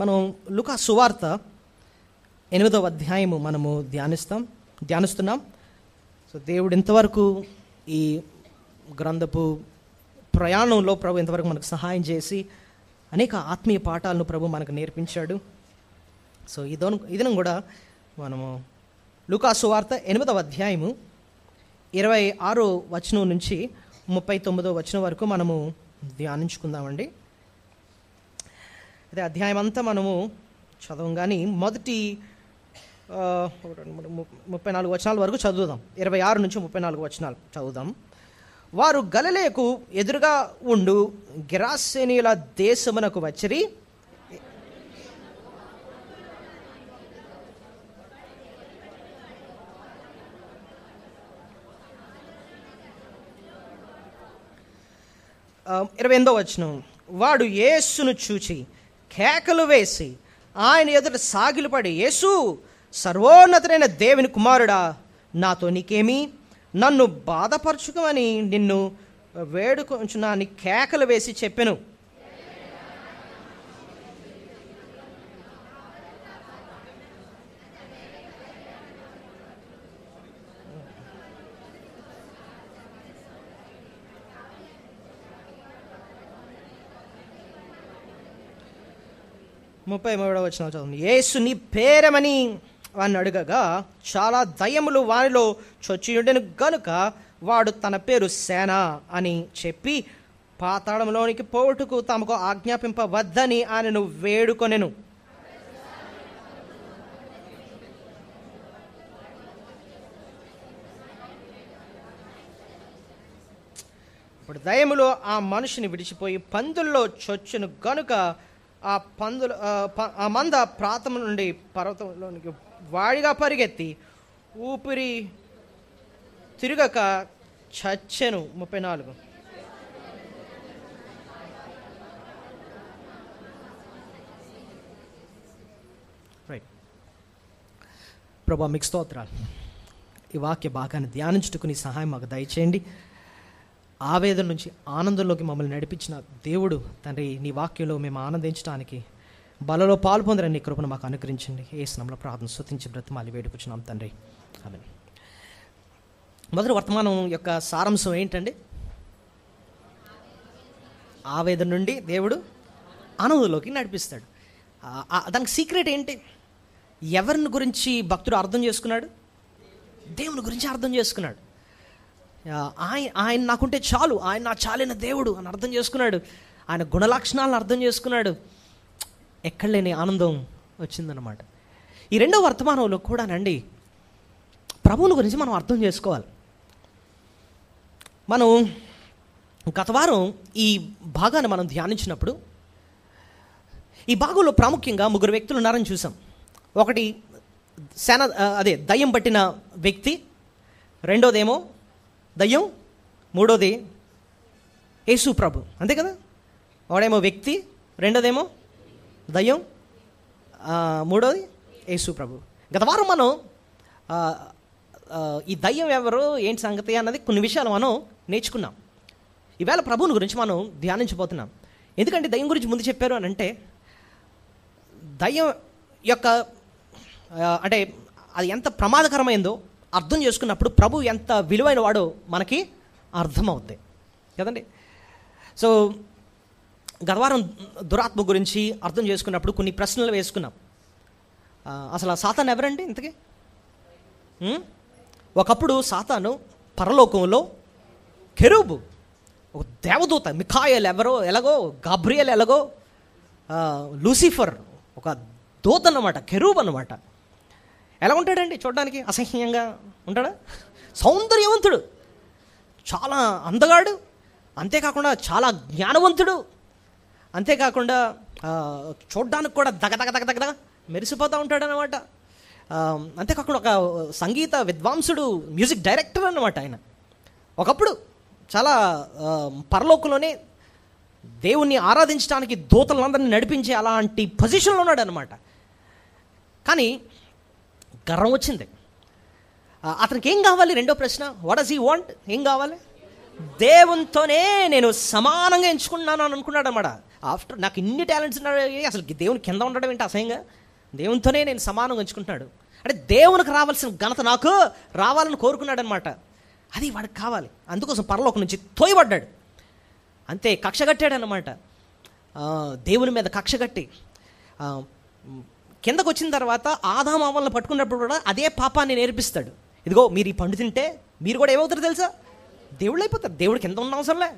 మనం లూకా సువార్త 8వ అధ్యాయము మనము ధ్యానిస్తున్నాం. సో దేవుడు ఇంతవరకు ఈ గ్రంథపు ప్రయాణంలో ప్రభు ఇంతవరకు మనకు సహాయం చేసి అనేక ఆత్మీయ పాఠాలను ప్రభు మనకు నేర్పించాడు. సో ఇదినం కూడా మనము లూకా సువార్త 8వ అధ్యాయము 26వ వచనం నుంచి 39వ వచనం వరకు మనము ధ్యానించుకుందామండి. అదే అధ్యాయం అంతా మనము చదవం, కానీ మొదటి 34 వచనాల వరకు చదువుదాం. 26 నుంచి 34 వచనాలు చదువుదాం. వారు గలిలయకు ఎదురుగా ఉండు గెరాసేనీయుల దేశమునకు వచ్చిరి. ఇరవై 28వ వచనం, వాడు యేసును చూచి కేకలు వేసి ఆయన ఎదుట సాగిలపడి, యేసు సర్వోన్నతుడైన దేవుని కుమారుడా, నాతో నీకేమి? నన్ను బాధపరచుకోమని నిన్ను వేడుకొంచున్నాని కేకలు వేసి చెప్పెను. ముప్పై 33వ వచనం చదువు. యేసు నీ పేరమని వాడిని అడగగా చాలా దయ్యములు వారిలో చొచ్చియుండెను గనుక వాడు తన పేరు సేన అని చెప్పి పాతాళంలోనికి పోవుటకు తమకు ఆజ్ఞాపింపవద్దని ఆయనను వేడుకొనెను. ఇప్పుడు దయ్యములు ఆ మనిషిని విడిచిపోయి పందుల్లో చొచ్చును గనుక ఆ మంద ప్రాతం నుండి పర్వతంలోనికి వాడిగా పరిగెత్తి ఊపిరి తిరగక చచ్చెను. 34. రైట్. ప్రభా మీకు స్తోత్రాలు. ఈ వాక్య భాగాన్ని ధ్యానించుటకు నీ సహాయం మాకు దయచేయండి. ఆవేదన నుంచి ఆనందంలోకి మమ్మల్ని నడిపించిన దేవుడు తండ్రి, నీ వాక్యంలో మేము ఆనందించడానికి బలలో పాలు పొందరని నీ కృపను మాకు అనుగ్రహించండి. యేసు నామములో ప్రార్థన స్తుతించి బ్రతిమాలి వేడుకుచున్నాం తండ్రి, ఆమేన్. మొదటి వర్తమానం యొక్క సారాంశం ఏంటండి? ఆవేదన నుండి దేవుడు ఆనందంలోకి నడిపిస్తాడు. దానికి సీక్రెట్ ఏంటి? ఎవరిని గురించి భక్తుడు అర్థం చేసుకున్నాడు? దేవుని గురించి అర్థం చేసుకున్నాడు. ఆయన నాకుంటే చాలు, ఆయన నా చాలైన దేవుడు అని అర్థం చేసుకున్నాడు. ఆయన గుణలక్షణాలను అర్థం చేసుకున్నాడు. ఎక్కడ లేని ఆనందం వచ్చిందన్నమాట. ఈ రెండవ వర్తమానంలో కూడానండి ప్రభువుని గురించి మనం అర్థం చేసుకోవాలి. మనం గత వారం ఈ భాగాన్ని మనం ధ్యానించినప్పుడు ఈ భాగంలో ప్రాముఖ్యంగా 3 వ్యక్తులు ఉన్నారని చూసాం. ఒకటి దయ్యం పట్టిన వ్యక్తి, రెండోదేమో దయ్యం, మూడోది యేసు ప్రభు, అంతే కదా? వాడేమో వ్యక్తి, రెండోదేమో దయ్యం, మూడోది యేసు ప్రభు. గత వారం మనం ఈ దయ్యం ఎవరు, ఏంటి సంగతి అన్నది కొన్ని విషయాలు మనం నేర్చుకున్నాం. ఈవేళ ప్రభువుని గురించి మనం ధ్యానించబోతున్నాం. ఎందుకంటే దయ్యం గురించి ముందు చెప్పారు అని అంటే, దయ్యం యొక్క అంటే అది ఎంత ప్రమాదకరమైందో అర్థం చేసుకున్నప్పుడు ప్రభు ఎంత విలువైన వాడో మనకి అర్థమవుద్ది కదండి. సో గతవారం దురాత్మ గురించి అర్థం చేసుకున్నప్పుడు కొన్ని ప్రశ్నలు వేసుకున్నాం. అసలు ఆ సాతాను ఎవరండి ఇంతకీ? ఒకప్పుడు సాతాను పరలోకంలో కెరూబు, ఒక దేవదూత. మిఖాయేల్ ఎలాగో, గాబ్రియల్ ఎలాగో, లూసిఫర్ ఒక దూత అన్నమాట, కెరూబ్ అన్నమాట. ఎలా ఉంటాడండి చూడడానికి? అసహ్యంగా ఉంటాడా? సౌందర్యవంతుడు, చాలా అందగాడు, అంతేకాకుండా చాలా జ్ఞానవంతుడు, అంతేకాకుండా చూడ్డానికి కూడా దగదగ మెరిసిపోతూ ఉంటాడనమాట. అంతేకాకుండా ఒక సంగీత విద్వాంసుడు, మ్యూజిక్ డైరెక్టర్ అన్నమాట ఆయన. ఒకప్పుడు చాలా పరలోకంలోనే దేవుణ్ణి ఆరాధించడానికి దూతలందరినీ నడిపించే అలాంటి పొజిషన్లో ఉన్నాడు అనమాట. కానీ గర్వం వచ్చింది అతనికి. ఏం కావాలి? రెండో ప్రశ్న, వాట్ డస్ హీ వాంట్? ఏం కావాలి? దేవునితోనే నేను సమానంగా ఎంచుకున్నాను అని అనుకున్నాడు అన్నమాట. ఆఫ్టర్ నాకు ఇన్ని టాలెంట్స్ ఉన్నాయి, అసలు దేవుని కింద ఉండడం ఏంటి అసహ్యంగా, దేవునితోనే నేను సమానంగా ఉంచుకుంటున్నాడు అంటే దేవునికి రావాల్సిన ఘనత నాకు రావాలని కోరుకున్నాడు అనమాట. అది వాడికి కావాలి. అందుకోసం పరలోకం నుంచి తోయబడ్డాడు, అంతే కక్ష కట్టాడు అనమాట. దేవుని మీద కక్ష కట్టి కిందకు వచ్చిన తర్వాత ఆదాము అవ్వలను పట్టుకున్నప్పుడు కూడా అదే పాపాన్ని నేర్పిస్తాడు. ఇదిగో మీరు ఈ పండు తింటే మీరు కూడా ఏమవుతారు తెలుసా, దేవుళ్ళు అయిపోతారు. దేవుడికి ఎంత ఉన్న అవసరంలే,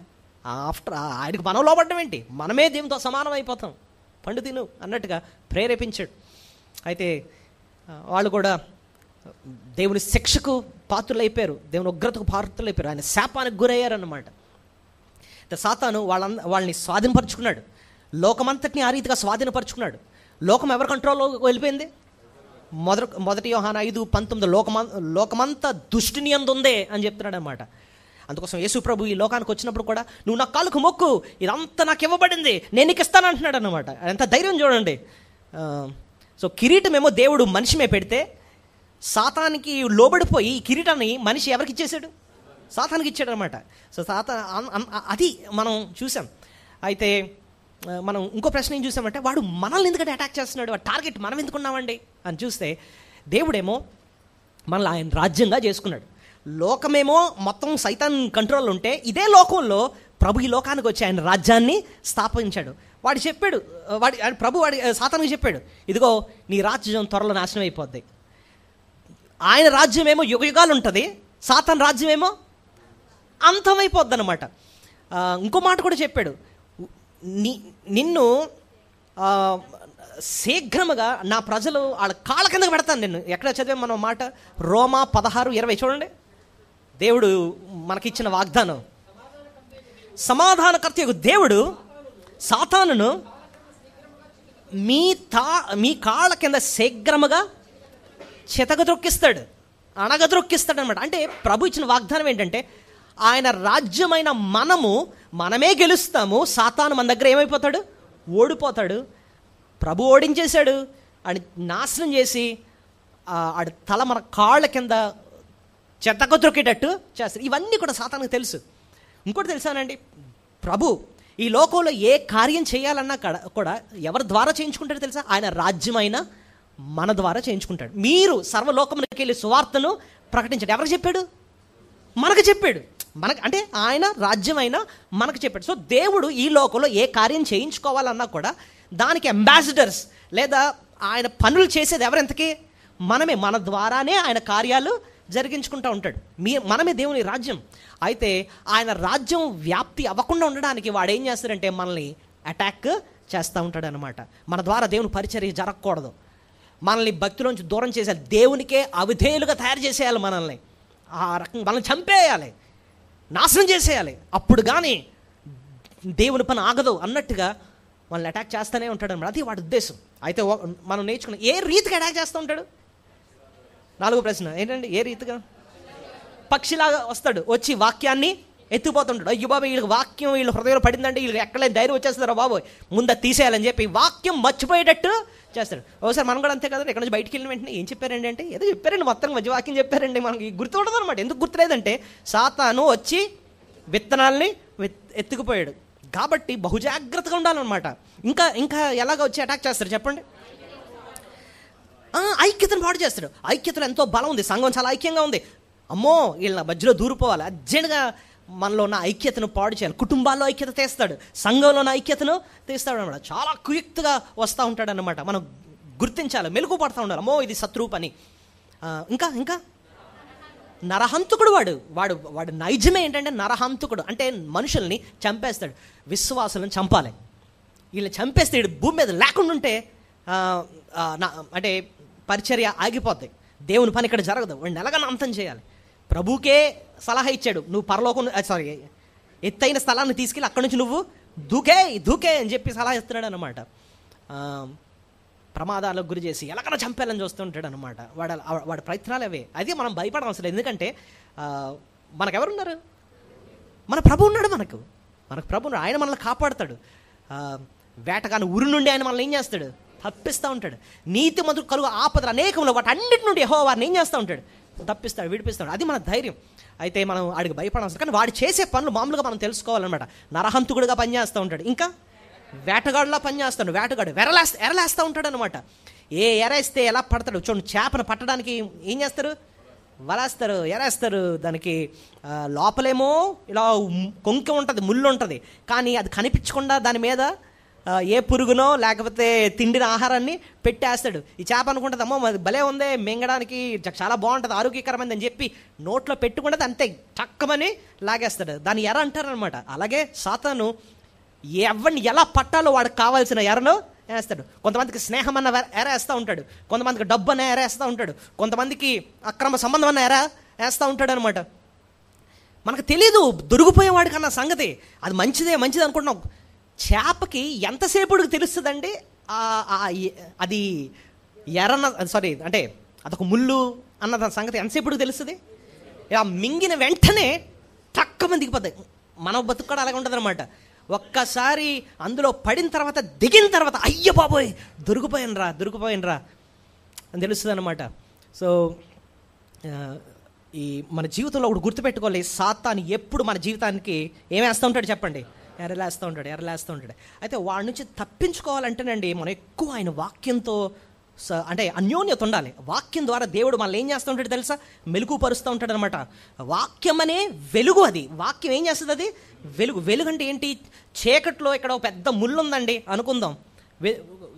ఆఫ్టర్ ఆయనకి మనం లోపడడం ఏంటి, మనమే దేవునితో సమానం అయిపోతాం, పండు తిను అన్నట్టుగా ప్రేరేపించాడు. అయితే వాళ్ళు కూడా దేవుని శిక్షకు పాత్రలు అయిపోయారు, దేవుని ఉగ్రతకు పాత్రలు అయిపోయారు, ఆయన శాపానికి గురయ్యారన్నమాట. సాతాను వాళ్ళని స్వాధీనపరుచుకున్నాడు, లోకమంతటిని ఆ రీతిగా స్వాధీనపరుచుకున్నాడు. లోకం ఎవరి కంట్రోల్లో వెళ్ళిపోయింది? మొదటి యోహాను 5:19 లోకమంతా దుష్టుని యందు ఉందే అని చెప్తున్నాడు అనమాట. అందుకోసం యేసు ప్రభు ఈ లోకానికి వచ్చినప్పుడు కూడా నువ్వు నా కాలుకు మొక్కు, ఇదంతా నాకు ఇవ్వబడింది, నేను నీకు ఇస్తాను అంటున్నాడు అనమాట. ఎంత ధైర్యం చూడండి. సో కిరీటమేమో దేవుడు మనిషి మీద పెడితే సాతానికి లోబడిపోయి ఈ కిరీటాన్ని మనిషి ఎవరికి ఇచ్చేసాడు? సాతానికి ఇచ్చాడు అనమాట. సో అది మనం చూసాం. అయితే మనం ఇంకో ప్రశ్న ఏం చూసామంటే, వాడు మనల్ని ఎందుకంటే అటాక్ చేస్తున్నాడు, వాడు టార్గెట్ మనం ఎందుకున్నామండి అని చూస్తే, దేవుడేమో మనల్ని ఆయన రాజ్యంగా చేసుకున్నాడు. లోకమేమో మొత్తం సైతాన్ కంట్రోల్ ఉంటే, ఇదే లోకంలో ప్రభు ఈ లోకానికి వచ్చి ఆయన రాజ్యాన్ని స్థాపించాడు. వాడు చెప్పాడు, వాడి సాతానికి చెప్పాడు, ఇదిగో నీ రాజ్యం త్వరలో నాశనం అయిపోద్ది. ఆయన రాజ్యం ఏమో యుగయుగాలు ఉంటుంది, సాతాన్ రాజ్యం ఏమో అంతమైపోద్ది అనమాట. ఇంకో మాట కూడా చెప్పాడు, నిన్ను శీఘ్రముగా నా ప్రజలు వాళ్ళ కాళ్ళ కిందకు పెడతాను నిన్ను. ఎక్కడ చదివాం మనం మాట? రోమా 16:20 చూడండి. దేవుడు మనకిచ్చిన వాగ్దానం. సమాధానకర్త దేవుడు సాతానును మీ కాళ్ళ కింద శీఘ్రముగా చితగద్రొక్కిస్తాడు, అణగద్రొక్కిస్తాడు అనమాట. అంటే ప్రభు ఇచ్చిన వాగ్దానం ఏంటంటే, ఆయన రాజ్యమైన మనమే గెలుస్తాము, సాతాను మన దగ్గర ఏమైపోతాడు? ఓడిపోతాడు. ప్రభు ఓడించేశాడు, అని నాశనం చేసి ఆడి తల మన కాళ్ళ కింద చెత్తకొద్రొక్కేటట్టు చేస్తాడు. ఇవన్నీ కూడా సాతానుకు తెలుసు. ఇంకోటి తెలుసానండి, ప్రభు ఈ లోకంలో ఏ కార్యం చేయాలన్నా కూడా ఎవరి ద్వారా చేయించుకుంటాడో తెలుసా? ఆయన రాజ్యమైన మన ద్వారా చేయించుకుంటాడు. మీరు సర్వలోకమునికి వెళ్ళి సువార్తను ప్రకటించండి. ఎవరికి చెప్పాడు? మనకు చెప్పాడు. అంటే ఆయన రాజ్యమైన మనకు చెప్పాడు. సో దేవుడు ఈ లోకంలో ఏ కార్యం చేయించుకోవాలన్నా కూడా దానికి అంబాసిడర్స్ లేదా ఆయన పనులు చేసేది ఎవరెంతకీ? మనమే. మన ద్వారానే ఆయన కార్యాలు జరిగించుకుంటూ ఉంటాడు. మనమే దేవుని రాజ్యం. అయితే ఆయన రాజ్యం వ్యాప్తి అవ్వకుండా ఉండడానికి వాడు ఏం చేస్తాడంటే మనల్ని అటాక్ చేస్తూ ఉంటాడు అనమాట. మన ద్వారా దేవుని పరిచర్య జరగకూడదు, మనల్ని భక్తిలోంచి దూరం చేసేయాలి, దేవునికే అవిధేయులుగా తయారు చేసేయాలి, మనల్ని ఆ రకంగా మనల్ని చంపేయాలి, నాశనం చేసేయాలి. అప్పుడు కానీ దేవుని పని ఆగదు అన్నట్టుగా మనల్ని అటాక్ చేస్తూనే ఉంటాడు అనమాట. అది వాడి ఉద్దేశం. అయితే మనం నేర్చుకున్న ఏ రీతిగా అటాక్ చేస్తూ ఉంటాడు? 4వ ప్రశ్న ఏంటంటే, ఏ రీతిగా? పక్షిలాగా వస్తాడు, వచ్చి వాక్యాన్ని ఎత్తిపోతుంటాడు. అయ్యో బాబు, వీళ్ళకి వాక్యం వీళ్ళ హృదయంలో పడిందంటే వీళ్ళు ఎక్కడైనా ధైర్యం వచ్చేస్తారో బాబు ముందు తీసేయాలని చెప్పి వాక్యం మర్చిపోయేటట్టు చేస్తాడు. ఒకసారి మనం కూడా అంతే కదా, ఎక్కడి నుంచి బయటికి వెళ్ళిన వెంటనే ఏం చెప్పారండి అంటే, ఏదో చెప్పారండి, మొత్తం మధ్య వాక్యం చెప్పారండి, మనకి గుర్తు ఉండదు అనమాట. ఎందుకు గుర్తులేదంటే సాతాను వచ్చి విత్తనాల్ని ఎత్తుకుపోయాడు. కాబట్టి బహుజాగ్రత్తగా ఉండాలన్నమాట. ఇంకా ఎలాగ వచ్చి అటాక్ చేస్తారు చెప్పండి? ఐక్యతను పాడు చేస్తాడు. ఐక్యతలో ఎంతో బలం ఉంది, సంఘం చాలా ఐక్యంగా ఉంది, అమ్మో వీళ్ళ మధ్యలో దూరిపోవాలి, అర్జెంట్గా మనలో ఉన్న ఐక్యతను పాడు చేయాలి. కుటుంబాల్లో ఐక్యత తీస్తాడు, సంఘంలో ఉన్న ఐక్యతను తీస్తాడు అనమాట. చాలా క్విక్గా వస్తూ ఉంటాడు అనమాట. మనం గుర్తించాలి, మెలుగు పడుతూ ఉండాలి, అమ్మో ఇది శత్రువు పని. ఇంకా నరహంతకుడు వాడు నైజమే ఏంటంటే నరహంతకుడు అంటే మనుషుల్ని చంపేస్తాడు. విశ్వాసులను చంపాలి, వీళ్ళని చంపేస్తే వీడు భూమి మీద లేకుండా ఉంటే అంటే పరిచర్య ఆగిపోద్ది, దేవుని పని ఇక్కడ జరగదు. వాడిని ఎలాగైనా అంతం చేయాలి. ప్రభుకే సలహా ఇచ్చాడు, నువ్వు పరలోకం ఎత్తైన స్థలాన్ని తీసుకెళ్ళి అక్కడి నుంచి నువ్వు దూకే అని చెప్పి సలహా ఇస్తున్నాడు అనమాట. ప్రమాదాలకు గురి చేసి ఎలాగైనా చంపేయాలని చూస్తూ ఉంటాడు అనమాట. వాడి ప్రయత్నాలు అవే. అదే మనం భయపడవలసిన, ఎందుకంటే మనకెవరున్నారు? మన ప్రభు ఉన్నాడు. మనకు ప్రభు ఉన్నాడు, ఆయన మనల్ని కాపాడుతాడు. వేటగాని ఉరి నుండి ఆయన మనల్ని ఏం చేస్తాడు? తప్పిస్తూ ఉంటాడు. నీతి మంత్రులు కలుగు ఆపదలు అనేకంలో వాటి అన్నిటి నుండి యెహోవాని ఏం చేస్తూ ఉంటాడు? తప్పిస్తాడు, విడిపిస్తాడు. అది మన ధైర్యం. అయితే మనం వాడికి భయపడాల్సిన, కానీ వాడు చేసే పనులు మామూలుగా మనం తెలుసుకోవాలన్నమాట. నరహంతకుడుగా పనిచేస్తూ ఉంటాడు. ఇంకా వేటగాడులా పనిచేస్తాడు. వేటగాడు ఎరలేస్తూ ఉంటాడు అనమాట. ఏ ఎరేస్తే ఎలా పడతాడు చూడండి. చేపను పట్టడానికి ఏం చేస్తారు? వలేస్తారు, ఎరేస్తారు. దానికి లోపలేమో ఇలా కొంచెం ఉంటుంది, ముళ్ళు ఉంటుంది. కానీ అది కనిపించకుండా దాని మీద ఏ పురుగునో లేకపోతే తిండిన ఆహారాన్ని పెట్టేస్తాడు. ఈ చేప అనుకుంటుంది, అమ్మో అది భలే ఉందే, మింగడానికి చాలా బాగుంటుంది, ఆరోగ్యకరమైంది అని చెప్పి నోట్లో పెట్టుకుంటే అంతే టక్కమని లాగేస్తాడు. దాన్ని ఎర అంటారనమాట. అలాగే సాతాను ఎవరిని ఎలా పట్టాలో వాడికి కావాల్సిన ఎరను వేస్తాడు. కొంతమందికి స్నేహం అన్న ఎర వేస్తూ ఉంటాడు, కొంతమందికి డబ్బు అన్న ఎర వేస్తూ ఉంటాడు, కొంతమందికి అక్రమ సంబంధం అన్న ఎర వేస్తూ ఉంటాడు అనమాట. మనకు తెలీదు దొరికిపోయేవాడికి అన్న సంగతి. అది మంచిదే అనుకుంటున్నాం. చేపకి ఎంతసేపుడికి తెలుస్తుందండి అది ఎర్రన్న అంటే అదొక ముళ్ళు అన్న సంగతి ఎంతసేపుడికి తెలుస్తుంది? మింగిన వెంటనే తక్కువ దిగిపోతాయి. మన బతుకు కూడా అలాగే ఉంటుంది అనమాట. ఒక్కసారి అందులో పడిన తర్వాత దిగిన తర్వాత అయ్య బాబోయ్ దొరికిపోయినరా అని తెలుస్తుంది అనమాట. సో ఈ మన జీవితంలో ఒకటి గుర్తుపెట్టుకోవాలి, సాతాను ఎప్పుడు మన జీవితానికి ఏమేస్తూ ఉంటాడు చెప్పండి? ఎరలేస్తూ ఉంటాడు. అయితే వాడి నుంచి తప్పించుకోవాలంటేనండి మనం ఎక్కువ ఆయన వాక్యంతో అంటే అన్యోన్యత ఉండాలి. వాక్యం ద్వారా దేవుడు మనల్ని ఏం చేస్తూ ఉంటాడు తెలుసా? మెలుగుపరుస్తూ ఉంటాడు అనమాట. వాక్యం అనే వెలుగు. అది వాక్యం ఏం చేస్తుంది? అది వెలుగు అంటే ఏంటి? చీకట్లో ఇక్కడ ఒక పెద్ద ముళ్ళు ఉందండి అనుకుందాం.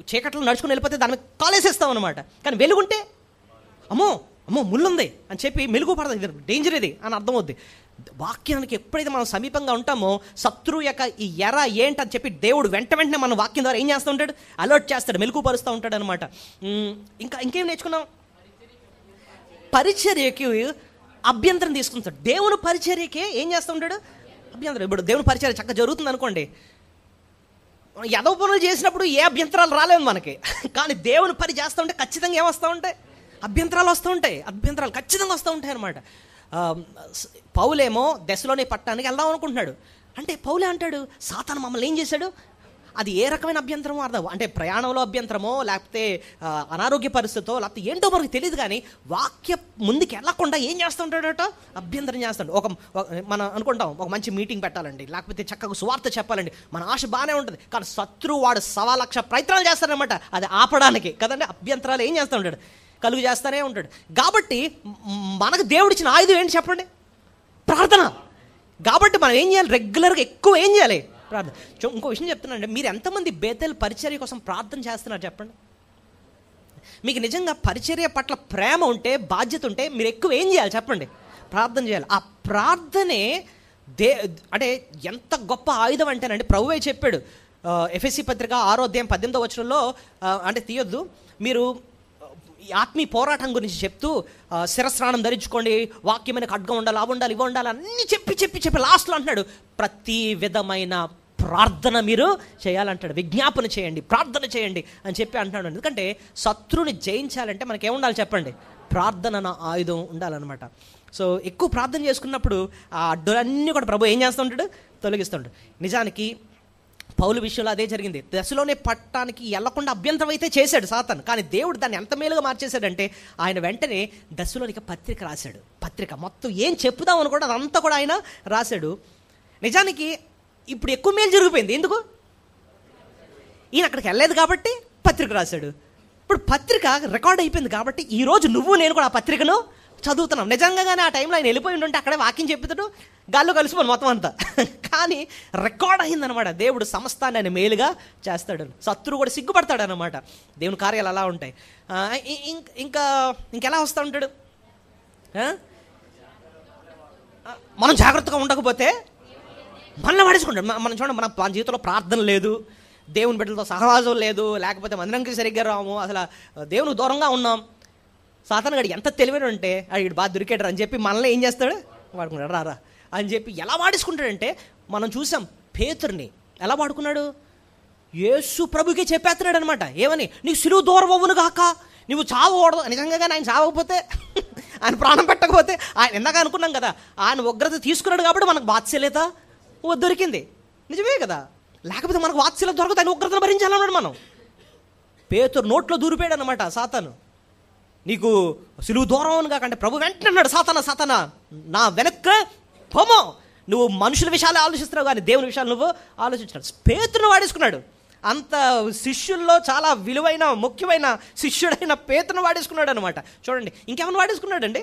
చీకట్లో నడుచుకుని వెళ్ళిపోతే దాని మీద కాలేసేస్తాం అనమాట. కానీ వెలుగుంటే అమ్మో ముళ్ళుంది అని చెప్పి మెలుగు పడదు, ఇది డేంజర్ ఇది అని అర్థమవుద్ది. వాక్యానికి ఎప్పుడైతే మనం సమీపంగా ఉంటామో శత్రువు యొక్క ఈ ఎర ఏంటని చెప్పి దేవుడు వెంటనే మన వాక్యం ద్వారా ఏం చేస్తూ ఉంటాడు? అలర్ట్ చేస్తాడు, మెలుగుపరుస్తూ ఉంటాడు అనమాట. ఇంకేం నేర్చుకున్నాం? పరిచర్యకి అభ్యంతరం తీసుకుంటాడు. దేవుని పరిచర్యకి ఏం చేస్తూ ఉంటాడు? అభ్యంతరం. ఇప్పుడు దేవుని పరిచర్య చక్కగా జరుగుతుంది అనుకోండి, యదవ పనులు చేసినప్పుడు ఏ అభ్యంతరాలు రాలేదు మనకి. కానీ దేవుని పని చేస్తూ ఉంటే ఖచ్చితంగా ఏమొస్తూ ఉంటాయి? అభ్యంతరాలు వస్తూ ఉంటాయి. అభ్యంతరాలు ఖచ్చితంగా వస్తూ ఉంటాయి అనమాట. పౌలేమో దశలోని పట్టణానికి వెళ్దాం అనుకుంటున్నాడు. అంటే పౌలే అంటాడు, సాతాను మమ్మల్ని ఏం చేశాడు? అది ఏ రకమైన అభ్యంతరమో అర్థం, అంటే ప్రయాణంలో అభ్యంతరమో లేకపోతే అనారోగ్య పరిస్థితితో లేకపోతే ఏంటో మనకు తెలియదు. కానీ వాక్య ముందుకు వెళ్ళకుండా ఏం చేస్తూ ఉంటాడట? అభ్యంతరం చేస్తాడు. మనం అనుకుంటాం ఒక మంచి మీటింగ్ పెట్టాలండి, లేకపోతే చక్కగా సువార్త చెప్పాలండి, మన ఆశ బాగానే ఉంటుంది. కానీ శత్రువు వాడు 1,00,000 ప్రయత్నాలు చేస్తాడనమాట అది ఆపడానికి కదండి. అభ్యంతరాలు ఏం చేస్తూ ఉంటాడు? కలుగు చేస్తూనే ఉంటాడు. కాబట్టి మనకు దేవుడిచ్చిన ఆయుధం ఏంటి చెప్పండి? ప్రార్థన. కాబట్టి మనం ఏం చేయాలి? రెగ్యులర్గా ఎక్కువ ఏం చేయాలి? ప్రార్థన. ఇంకో విషయం చెప్తున్నానండి, మీరు ఎంతమంది బేతేల్ పరిచర్య కోసం ప్రార్థన చేస్తున్నారు చెప్పండి? మీకు నిజంగా పరిచర్య పట్ల ప్రేమ ఉంటే, బాధ్యత ఉంటే మీరు ఎక్కువ ఏం చేయాలి చెప్పండి? ప్రార్థన చేయాలి. ఆ ప్రార్థనే అంటే ఎంత గొప్ప ఆయుధం అంటేనండి, ప్రభువే చెప్పాడు ఎఫెసీ పత్రిక 6వ అధ్యాయం 18వ వచనంలో, అంటే తీయొద్దు మీరు ఆత్మీయ పోరాటం గురించి చెప్తూ శిరస్నానం ధరించుకోండి, వాక్యమైన ఖడ్గం ఉండాలి, అవి ఉండాలి, ఇవి ఉండాలి అన్నీ చెప్పి లాస్ట్లో అంటున్నాడు ప్రతి విధమైన ప్రార్థన మీరు చేయాలంటాడు. విజ్ఞాపన చేయండి, ప్రార్థన చేయండి అని చెప్పి అంటున్నాడు. ఎందుకంటే శత్రువుని జయించాలంటే మనకేముండాలి చెప్పండి? ప్రార్థన అన్న ఆయుధం ఉండాలన్నమాట. సో ఎక్కువ ప్రార్థన చేసుకున్నప్పుడు ఆ అడ్డులన్నీ కూడా ప్రభు ఏం చేస్తూ ఉంటాడు? తొలగిస్తుంటాడు. నిజానికి పౌలు విషయంలో అదే జరిగింది. దశలోనే పట్టణానికి వెళ్లకుండా అభ్యంతరం అయితే చేశాడు సాతాను. కానీ దేవుడు దాన్ని ఎంత మేలుగా మార్చేశాడంటే ఆయన వెంటనే దశలోనికి పత్రిక రాశాడు. పత్రిక మొత్తం ఏం చెప్పుదామని కూడా అదంతా కూడా ఆయన రాశాడు. నిజానికి ఇప్పుడు ఎక్కువ మేలు జరిగిపోయింది. ఎందుకు? ఈయన అక్కడికి వెళ్ళలేదు కాబట్టి పత్రిక రాశాడు. ఇప్పుడు పత్రిక రికార్డ్ అయిపోయింది కాబట్టి ఈరోజు నువ్వు నేను కూడా ఆ పత్రికను చదువుతున్నాం. నిజంగానే ఆ టైంలో ఆయన వెళ్ళిపోయి ఉంటే అక్కడే వాక్యం చెప్తాడు, గాల్లో కలిసిపోను మొత్తం అంతా. కానీ రికార్డ్ అయిందనమాట. దేవుడు సమస్తాన్ని ఆయన మేలుగా చేస్తాడు. శత్రువు కూడా సిగ్గుపడతాడు అనమాట. దేవుని కార్యాలు అలా ఉంటాయి. ఇంకెలా వస్తూ ఉంటాడు? మనం జాగ్రత్తగా ఉండకపోతే మనల్ని పడేసుకుంటాడు. మనం చూడండి, మన జీవితంలో ప్రార్థన లేదు, దేవుని బిడ్డలతో సహవాసం లేదు, లేకపోతే మందిరానికి సరిగ్గా రాము, అసలు దేవునికి దూరంగా ఉన్నాం. సాతాను గడి ఎంత తెలివైన ఉంటే వీడు బాగా దొరికాడు అని చెప్పి మనల్ని ఏం చేస్తాడు? వాడుకున్నాడు. రారా అని చెప్పి ఎలా వాడేసుకుంటాడంటే, మనం చూసాం పేతురుని ఎలా వాడుకున్నాడు? యేసు ప్రభుకే చెప్పేస్తున్నాడు అనమాట. ఏమని? నీకు సిలువ దూరం అవ్వును గాక, నువ్వు చావకూడదు. నిజంగా ఆయన చావకపోతే, ఆయన ప్రాణం పెట్టకపోతే, ఆయన ఎందాక అనుకున్నాం కదా, ఆయన ఉగ్రత తీసుకున్నాడు కాబట్టి మనకు వాత్సల్యత దొరికింది. నిజమే కదా, లేకపోతే మనకు వాత్సల్యత దొరకదు, ఆయన ఉగ్రతను భరించాలన్నాడు. మనం పేతురు నోట్లో దూరిపోయాడు అనమాట సాతాను. నీకు సిలువ దూరం అవును కాకంటే ప్రభు వెంటనే అన్నాడు, సాతానా నా వెనక్కి పోమో, నువ్వు మనుషుల విషయాలు ఆలోచిస్తున్నావు కానీ దేవుని విషయాలు నువ్వు ఆలోచించినాడు. పేతురును వాడేసుకున్నాడు. అంత శిష్యుల్లో చాలా విలువైన ముఖ్యమైన శిష్యుడైన పేతురును వాడేసుకున్నాడు అనమాట. చూడండి, ఇంకెవరిని వాడేసుకున్నాడండి?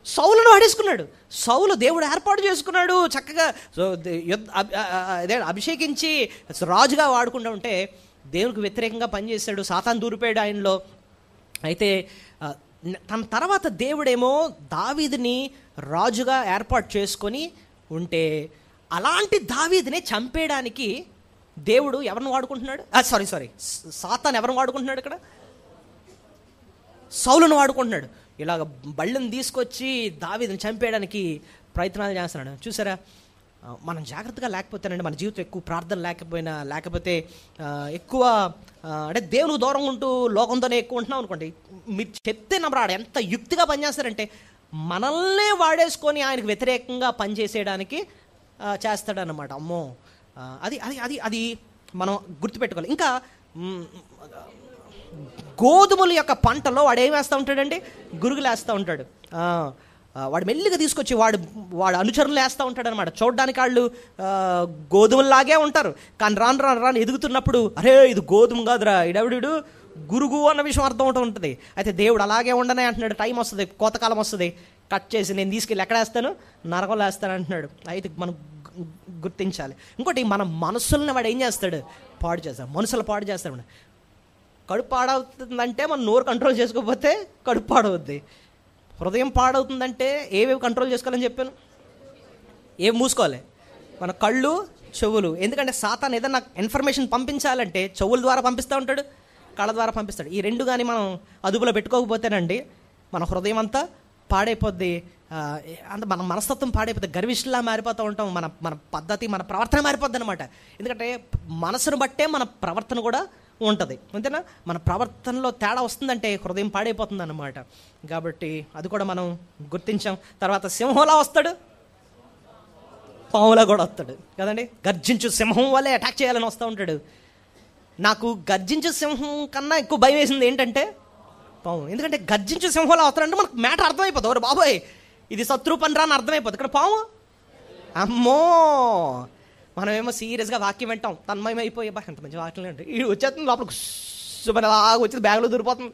సౌలును వాడేసుకున్నాడు. సౌలు దేవుడు ఏర్పాటు చేసుకున్నాడు చక్కగా, అభిషేకించి రాజుగా వాడుకుంటూ ఉంటే దేవునికి వ్యతిరేకంగా పనిచేశాడు, సాతాను దూరిపోయాడు ఆయనలో. అయితే తన తర్వాత దేవుడేమో దావీదుని రాజుగా ఏర్పాటు చేసుకొని ఉంటే, అలాంటి దావీదుని చంపేయడానికి దేవుడు ఎవరిని వాడుకుంటున్నాడు? సాతాను ఎవరిని వాడుకుంటున్నాడు? ఇక్కడ సౌలును వాడుకుంటున్నాడు. ఇలాగ బళ్ళని తీసుకొచ్చి దావీదుని చంపేయడానికి ప్రయత్నాలు చేస్తున్నాడు. చూసారా, మనం జాగ్రత్తగా లేకపోతేనండి, మన జీవితం ఎక్కువ ప్రార్థన లేకపోతే ఎక్కువ అంటే దేవునికి దూరంగా ఉంటూ లోకంతోనే ఎక్కువ ఉంటున్నాం అనుకోండి, మీరు చెప్తే నమ్మరాడు ఎంత యుక్తిగా పనిచేస్తారంటే మనల్నే వాడేసుకొని ఆయనకు వ్యతిరేకంగా పనిచేసేయడానికి చేస్తాడన్నమాట. అమ్మో, అది అది అది అది మనం గుర్తుపెట్టుకోవాలి. ఇంకా గోధుమల యొక్క పంటలో వాడు ఏం వేస్తూ ఉంటాడండి? గురుగులు వేస్తూ ఉంటాడు. వాడు మెల్లిగా తీసుకొచ్చి వాడు అనుచరులు వేస్తూ ఉంటాడు అనమాట. చూడడానికి వాళ్ళు గోధుమలాగే ఉంటారు, కానీ రాను ఎదుగుతున్నప్పుడు అరే ఇది గోధుమ కాదురా, ఇడవిడు గురుగు అన్న విషయం అర్థం ఉంటుంది. అయితే దేవుడు అలాగే ఉండనే అంటున్నాడు. టైం వస్తుంది, కోతకాలం వస్తుంది, కట్ చేసి నేను తీసుకెళ్ళి ఎక్కడ వేస్తాను? నరకంలో వేస్తాను అంటున్నాడు. అయితే మనం గుర్తించాలి. ఇంకోటి, మన మనసులను వాడు ఏం చేస్తాడు? పాడు చేస్తాడు. మనసులు పాడు చేస్తాడు. కడుపు పాడవుతుందంటే మనం నోరు కంట్రోల్ చేసుకోకపోతే కడుపు పాడవుద్ది. హృదయం పాడవుతుందంటే ఏవేవి కంట్రోల్ చేసుకోవాలని చెప్పాను? ఏం మూసుకోవాలి? మన కళ్ళు, చెవులు. ఎందుకంటే సాతాను ఏదైనా ఇన్ఫర్మేషన్ పంపించాలంటే చెవుల ద్వారా పంపిస్తూ ఉంటాడు, కళ్ళ ద్వారా పంపిస్తాడు. ఈ రెండు కానీ మనం అదుపులో పెట్టుకోకపోతేనండి మన హృదయం అంతా పాడైపోద్ది. అంత మన మనస్తత్వం పాడైపోతుంది, గర్విష్లా మారిపోతూ ఉంటాం. మన పద్ధతి, మన ప్రవర్తన మారిపోద్ది అనమాట. ఎందుకంటే మనసును బట్టే మన ప్రవర్తన కూడా ఉంటుంది, అంతేనా? మన ప్రవర్తనలో తేడా వస్తుందంటే హృదయం పాడైపోతుంది అన్నమాట. కాబట్టి అది కూడా మనం గుర్తించాం. తర్వాత సింహంలా వస్తాడు, పావులా కూడా వస్తాడు కదండి. గర్జించు సింహం వల్లే అటాక్ చేయాలని వస్తూ ఉంటాడు. నాకు గర్జించు సింహం కన్నా ఎక్కువ భయం వేసింది ఏంటంటే పావు. ఎందుకంటే గర్జించు సింహంలా వస్తాడంటే మనకు మ్యాటర్ అర్థమైపోతుంది. ఓరే బాబోయ్, ఇది శత్రు పని రా అని అర్థమైపోతుంది. ఇక్కడ పావు, అమ్మో, మనమేమో సీరియస్గా వాక్యం వింటాం, తన్మయమైపోయి ఎంత మంచి వాక్యం అంటే ఈ వచ్చేస్తుంది లోపలికి వచ్చేది, బ్యాగ్లో దూరిపోతుంది.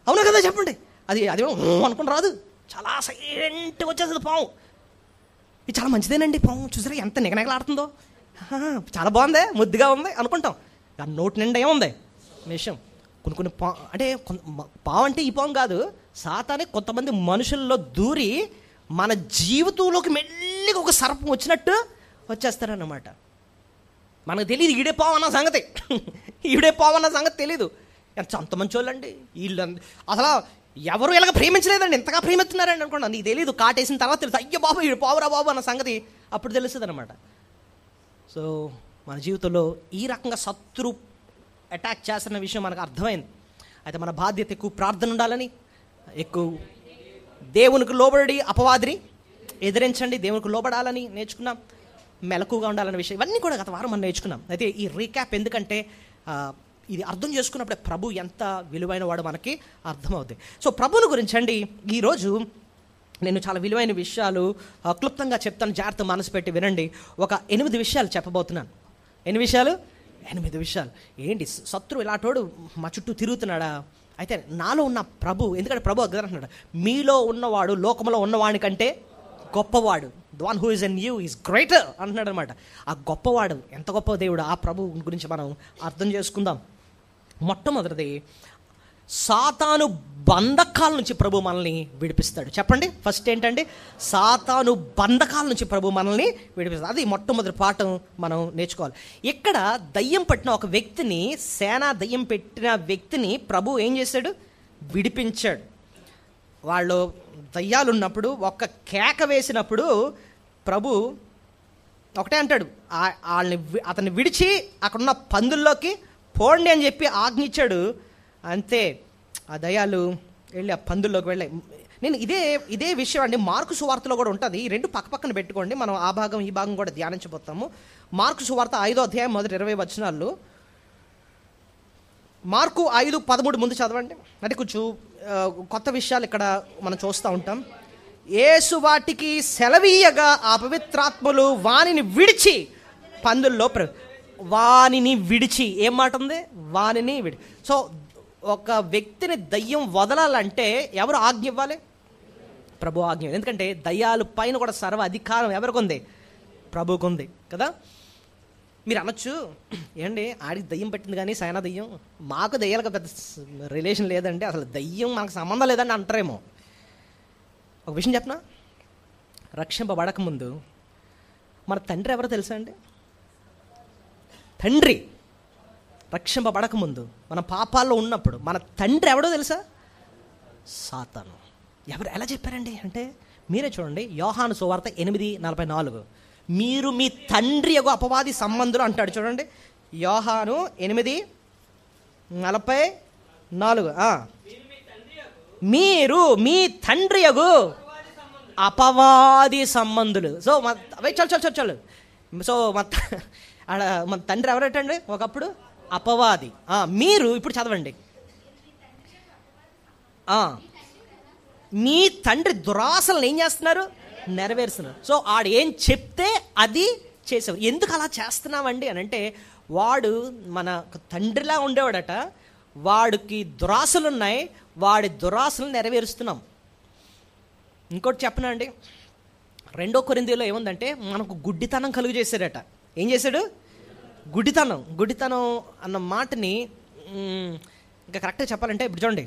అవునా కదా చెప్పండి? అది అనుకుని రాదు, చాలా సైలెంట్గా వచ్చేస్తుంది పాము. ఇది చాలా మంచిదేనండి పాము, చూసారా ఎంత నిగనగలాడుతుందో, చాలా బాగుందే, ముద్దుగా ఉంది అనుకుంటాం. దాని నోటి నిండా ఏముంది విషయం. కొన్ని అంటే పాము అంటే ఈ పాము కాదు, సాతానే కొంతమంది మనుషుల్లో దూరి మన జీవితంలోకి మెల్లిగా ఒక సర్పం వచ్చినట్టు వచ్చేస్తారన్నమాట. మనకు తెలియదు ఈడే పావు అన్న సంగతి, ఈడే పావు అన్న సంగతి తెలీదు. ఎంత మంచి వాళ్ళండి వీళ్ళు, అసలు ఎవరు ఇలాగ ప్రేమించలేదండి, ఎంతగా ప్రేమిస్తున్నారండి అనుకోండి. నీకు తెలీదు, కాటేసిన తర్వాత తెలుసు, అయ్యో బాబు ఈడు పావురా బాబు అన్న సంగతి అప్పుడు తెలుస్తుంది అనమాట. సో మన జీవితంలో ఈ రకంగా శత్రు అటాక్ చేస్తున్న విషయం మనకు అర్థమైంది. అయితే మన బాధ్యత ఎక్కువ ప్రార్థన ఉండాలని, ఎక్కువ దేవునికి లోబడి అపవాదిని ఎదిరించండి, దేవునికి లోబడాలని నేర్చుకున్నాం. మెలకుగా ఉండాలనే విషయం ఇవన్నీ కూడా గత వారం మనం నేర్చుకున్నాం. అయితే ఈ రీక్యాప్ ఎందుకంటే ఇది అర్థం చేసుకున్నప్పుడే ప్రభు ఎంత విలువైన వాడు మనకి అర్థమవుతుంది. సో ప్రభుని గురించి అండి ఈరోజు నేను చాలా విలువైన విషయాలు క్లుప్తంగా చెప్తాను, జాగ్రత్త మనసు పెట్టి వినండి. ఒక 8 విషయాలు చెప్పబోతున్నాను. 8 విషయాలు. ఏంటి శత్రువు ఇలాంటోడు మా చుట్టూ తిరుగుతున్నాడా? అయితే నాలో ఉన్న ప్రభు, ఎందుకంటే ప్రభు అగ్ర అంటున్నాడు, మీలో ఉన్నవాడు లోకంలో ఉన్నవాడి కంటే గొప్పవాడు, the one who is in you is greater అంటున్నాడు అనమాట. ఆ గొప్పవాడు ఎంత గొప్ప దేవుడు, ఆ ప్రభు గురించి మనం అర్థం చేసుకుందాం. మొట్టమొదటిది, సాతాను బంధకాల నుంచి ప్రభు మనల్ని విడిపిస్తాడు. చెప్పండి, ఫస్ట్ ఏంటండి? సాతాను బంధకాల నుంచి ప్రభు మనల్ని విడిపిస్తాడు. అది మొట్టమొదటి పాఠం మనం నేర్చుకోవాలి. ఇక్కడ దయ్యం పట్టిన ఒక వ్యక్తిని, సేనా దయ్యం పెట్టిన వ్యక్తిని ప్రభు ఏం చేశాడు? విడిపించాడు. వాళ్ళు దయ్యాలు ఉన్నప్పుడు ఒక్క కేక వేసినప్పుడు ప్రభు ఒకటే అంటాడు, అతన్ని విడిచి అక్కడున్న పందుల్లోకి పోండి అని చెప్పి ఆజ్ఞించాడు. అంతే, ఆ దయ్యాలు వెళ్ళి ఆ పందుల్లోకి వెళ్ళాయి. నేను ఇదే విషయం అండి మార్కు సువార్తలో కూడా ఉంటుంది. ఈ రెండు పక్కన పెట్టుకోండి, మనం ఆ భాగం ఈ భాగం కూడా ధ్యానించబోతాము. మార్కు సువార్త 5వ అధ్యాయం మొదటి 20 వచనాలు. మార్కు 5:13 ముందు చదవండి. అంటే కొంచెం కొత్త విషయాలు ఇక్కడ మనం చూస్తూ ఉంటాం. యేసు వాటికి సెలవీయగా ఆ పవిత్రాత్మలు వానిని విడిచి పందుల్లో వానిని విడిచి, ఏం మాట ఉంది? వానిని సో ఒక వ్యక్తిని దయ్యం వదలాలంటే ఎవరు ఆజ్ఞ ఇవ్వాలి? ప్రభు ఆజ్ఞ. ఎందుకంటే దయ్యాల పైన కూడా సర్వ అధికారం ఎవరికి ఉంది? ప్రభువుకు ఉంది కదా. మీరు అనొచ్చు, ఏంటి ఆడికి దయ్యం పట్టింది కానీ సైనా దయ్యం, మాకు దయ్యాలకు పెద్ద రిలేషన్ లేదండి, అసలు దయ్యం మనకు సంబంధం లేదని అంటారేమో. ఒక విషయం చెప్పనా, రక్షింపబడక ముందు మన తండ్రి ఎవరో తెలుసా అండి? తండ్రి రక్షింపబడక ముందు మన పాపాల్లో ఉన్నప్పుడు మన తండ్రి ఎవడో తెలుసా? సాతాను. ఎవరు ఎలా చెప్పారండి అంటే మీరే చూడండి, యోహాను సువార్త 8:44, మీరు మీ తండ్రి యొక్క అపవాది సంబంధులు అంటాడు. చూడండి, యోహాను 8:44, మీరు మీ తండ్రి యొక్క అపవాది సంబంధులు. సో చాలు. సో మన తండ్రి ఎవరటండి? ఒకప్పుడు అపవాది. మీరు ఇప్పుడు చదవండి, మీ తండ్రి దురాశలను ఏం చేస్తున్నారు? నెరవేరుస్తున్నారు. సో ఆడు ఏం చెప్తే అది చేసేవారు. ఎందుకు అలా చేస్తున్నామండి అని అంటే, వాడు మన తండ్రిలా ఉండేవాడట, వాడికి దురాశలు ఉన్నాయి, వాడి దురాశలను నెరవేరుస్తున్నాం. ఇంకోటి చెప్పనా అండి, 2 కొరింథీయులో ఏముందంటే మనకు గుడ్డితనం కలుగు చేశాడట. ఏం చేశాడు? గుడ్డితనం అన్న మాటని ఇంకా కరెక్ట్గా చెప్పాలంటే, ఇప్పుడు చూడండి,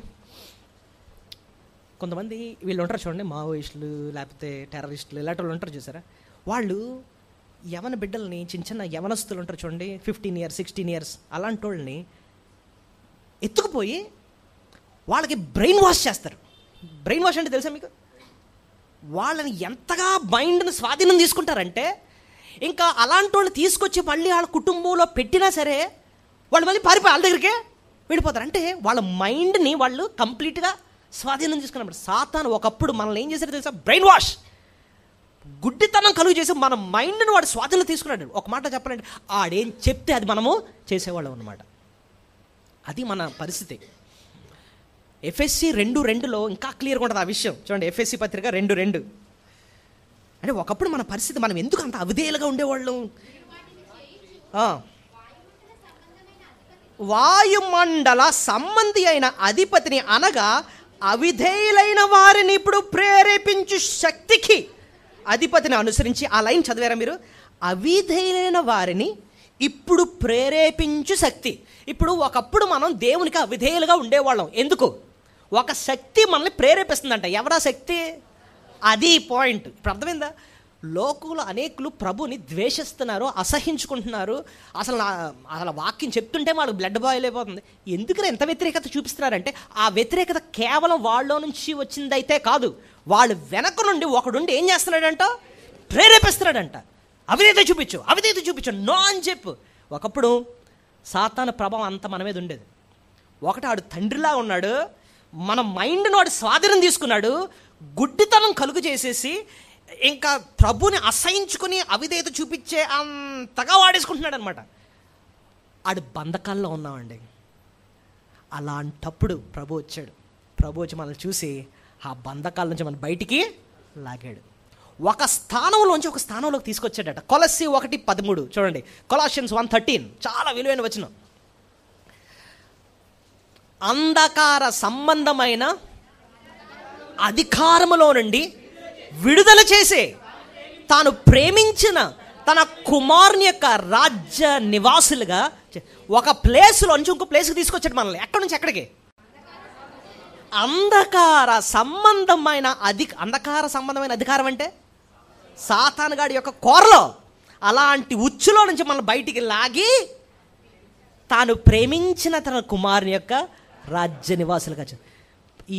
కొంతమంది వీళ్ళు ఉంటారు చూడండి, మావోయిస్టులు లేకపోతే టెర్రరిస్టులు ఇలాంటి వాళ్ళు ఉంటారు చూసారా, వాళ్ళు యవన బిడ్డల్ని, చిన్న యవనస్తులు ఉంటారు చూడండి, 15 years 16 years అలాంటి వాళ్ళని ఎత్తుకుపోయి వాళ్ళకి బ్రెయిన్ వాష్ చేస్తారు. బ్రెయిన్ వాష్ అంటే తెలుసా మీకు? వాళ్ళని ఎంతగా మైండ్ని స్వాధీనం తీసుకుంటారంటే, ఇంకా అలాంటి వాళ్ళు తీసుకొచ్చి మళ్ళీ వాళ్ళ కుటుంబంలో పెట్టినా సరే వాళ్ళు మళ్ళీ పారిపోయి వాళ్ళ దగ్గరికే వెళ్ళిపోతారు. అంటే వాళ్ళ మైండ్ని వాళ్ళు కంప్లీట్గా స్వాధీనం తీసుకున్నప్పుడు సాతాను ఒకప్పుడు మనల్ని ఏం చేశారో తెలుసా? బ్రెయిన్ వాష్, గుడ్డితనం కలుగు చేసి మన మైండ్ని వాడు స్వాధీనం తీసుకున్నాడు. ఒక మాట చెప్పాలంటే ఆడేం చెప్తే అది మనము చేసేవాళ్ళం అన్నమాట. అది మన పరిస్థితి. ఎఫ్ఎస్సి 2:2లో ఇంకా క్లియర్గా ఉంటుంది ఆ విషయం. చూడండి, ఎఫ్ఎస్సి పత్రిక 2:2. అంటే ఒకప్పుడు మన పరిస్థితి, మనం ఎందుకు అంత అవిధేయులుగా ఉండేవాళ్ళం? వాయుమండల సంబంధి అయిన అధిపతిని అనగా అవిధేయులైన వారిని ఇప్పుడు ప్రేరేపించు శక్తికి, అధిపతిని అనుసరించి, ఆ లైన్ చదివారా మీరు? అవిధేయులైన వారిని ఇప్పుడు ప్రేరేపించు శక్తి. ఇప్పుడు ఒకప్పుడు మనం దేవునికి అవిధేయులుగా ఉండేవాళ్ళం. ఎందుకు? ఒక శక్తి మనల్ని ప్రేరేపిస్తుందంట. ఎవరా శక్తి? అది పాయింట్. ఇప్పుడు అర్థమైందా? లోకులు అనేకులు ప్రభుని ద్వేషిస్తున్నారు, అసహించుకుంటున్నారు. అసలు వాక్యం చెప్తుంటే వాళ్ళకి బ్లడ్ బాయిల్ అయిపోతుంది. ఎందుకని ఎంత వ్యతిరేకత చూపిస్తున్నారంటే, ఆ వ్యతిరేకత కేవలం వాళ్ళ నుంచి వచ్చిందైతే కాదు, వాళ్ళు వెనక నుండి ఒకడుండి ఏం చేస్తున్నాడంట? ప్రేరేపిస్తున్నాడంట. అవిధేయత చూపించు నో అని చెప్పు. ఒకప్పుడు సాతాను ప్రభావం అంతా మన మీద ఉండేది. ఒకటి, ఆడు తండ్రిలా ఉన్నాడు, మన మైండ్ను వాడు స్వాధీనం తీసుకున్నాడు, గుడ్డితనం కలుగు చేసేసి ఇంకా ప్రభుని అసహించుకుని అవిధేయత చూపించే అంతగా వాడేసుకుంటున్నాడు అనమాట. ఆడు బంధకాల్లో ఉన్నామండి. అలాంటప్పుడు ప్రభు వచ్చాడు. ప్రభు వచ్చి మనల్ని చూసి ఆ బంధకాల నుంచి మనం బయటికి లాగాడు. ఒక స్థానంలోంచి ఒక స్థానంలోకి తీసుకొచ్చాడట. కొలస్సీ 1:13 చూడండి. కొలాషియన్స్ 1:13 చాలా విలువైన వచనం. అంధకార సంబంధమైన అధికారములో నుండి విడుదల చేసే తాను ప్రేమించిన తన కుమారుని యొక్క రాజ్య నివాసులుగా ఒక ప్లేస్లో నుంచి ఇంకో ప్లేస్కి తీసుకొచ్చాడు మనల్ని. ఎక్కడి నుంచి ఎక్కడికి? అంధకార సంబంధమైన అధికారం అంటే సాతాను గాడి యొక్క కోరలో, అలాంటి ఉచ్చులో నుంచి మనల్ని బయటికి లాగి తాను ప్రేమించిన తన కుమారుని యొక్క రాజ్య నివాసులుగా.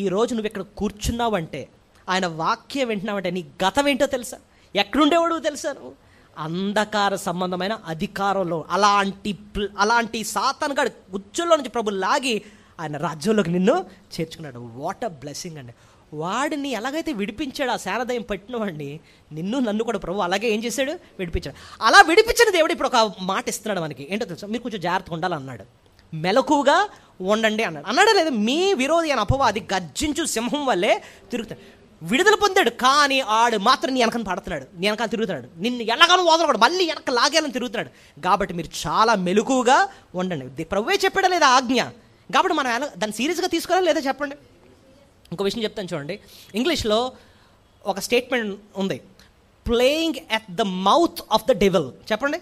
ఈరోజు నువ్వు ఇక్కడ కూర్చున్నావంటే, ఆయన వాక్యం వింటున్నావంటే నీ గతం ఏంటో తెలుసా? ఎక్కడుండేవాడు తెలుసా? నువ్వు అంధకార సంబంధమైన అధికారంలో, అలాంటి సాతాను గాడి ఉచ్చుల్లో నుంచి ప్రభు లాగి ఆయన రాజ్యంలోకి నిన్ను చేర్చుకున్నాడు. వాట్ అ బ్లెస్సింగ్ అండి. వాడిని ఎలాగైతే విడిపించాడు, ఆ శారదయం పట్టిన వాడిని, నన్ను కూడా ప్రభు అలాగే ఏం చేశాడు? విడిపించాడు. అలా విడిపించిన దేవుడు ఇప్పుడు ఒక మాట ఇస్తున్నాడు మనకి. ఏంటో తెలుసా? మీరు కొంచెం జాగ్రత్తగా ఉండాలన్నాడు. మెలకుగా ఉండండి అన్నాడా లేదా? మీ విరోధి అని అపవాది గర్జించు సింహం వల్లే తిరుగుతాడు. విడుదల పొందాడు, కానీ ఆడు మాత్రం నీ వెనకని పడుతున్నాడు, నీ వెనకాల తిరుగుతున్నాడు, నిన్ను ఎలాగానో వదలకూడదు, మళ్ళీ వెనక లాగేయాలని తిరుగుతున్నాడు. కాబట్టి మీరు చాలా మెలకువగా ఉండండి. ప్రభువే చెప్పాడా లేదా ఆజ్ఞ? కాబట్టి మనం దాన్ని సీరియస్గా తీసుకోవాలా లేదా చెప్పండి. ఇంకో విషయం చెప్తాను చూడండి. ఇంగ్లీష్లో ఒక స్టేట్మెంట్ ఉంది, playing at the mouth of the devil. చెప్పండి,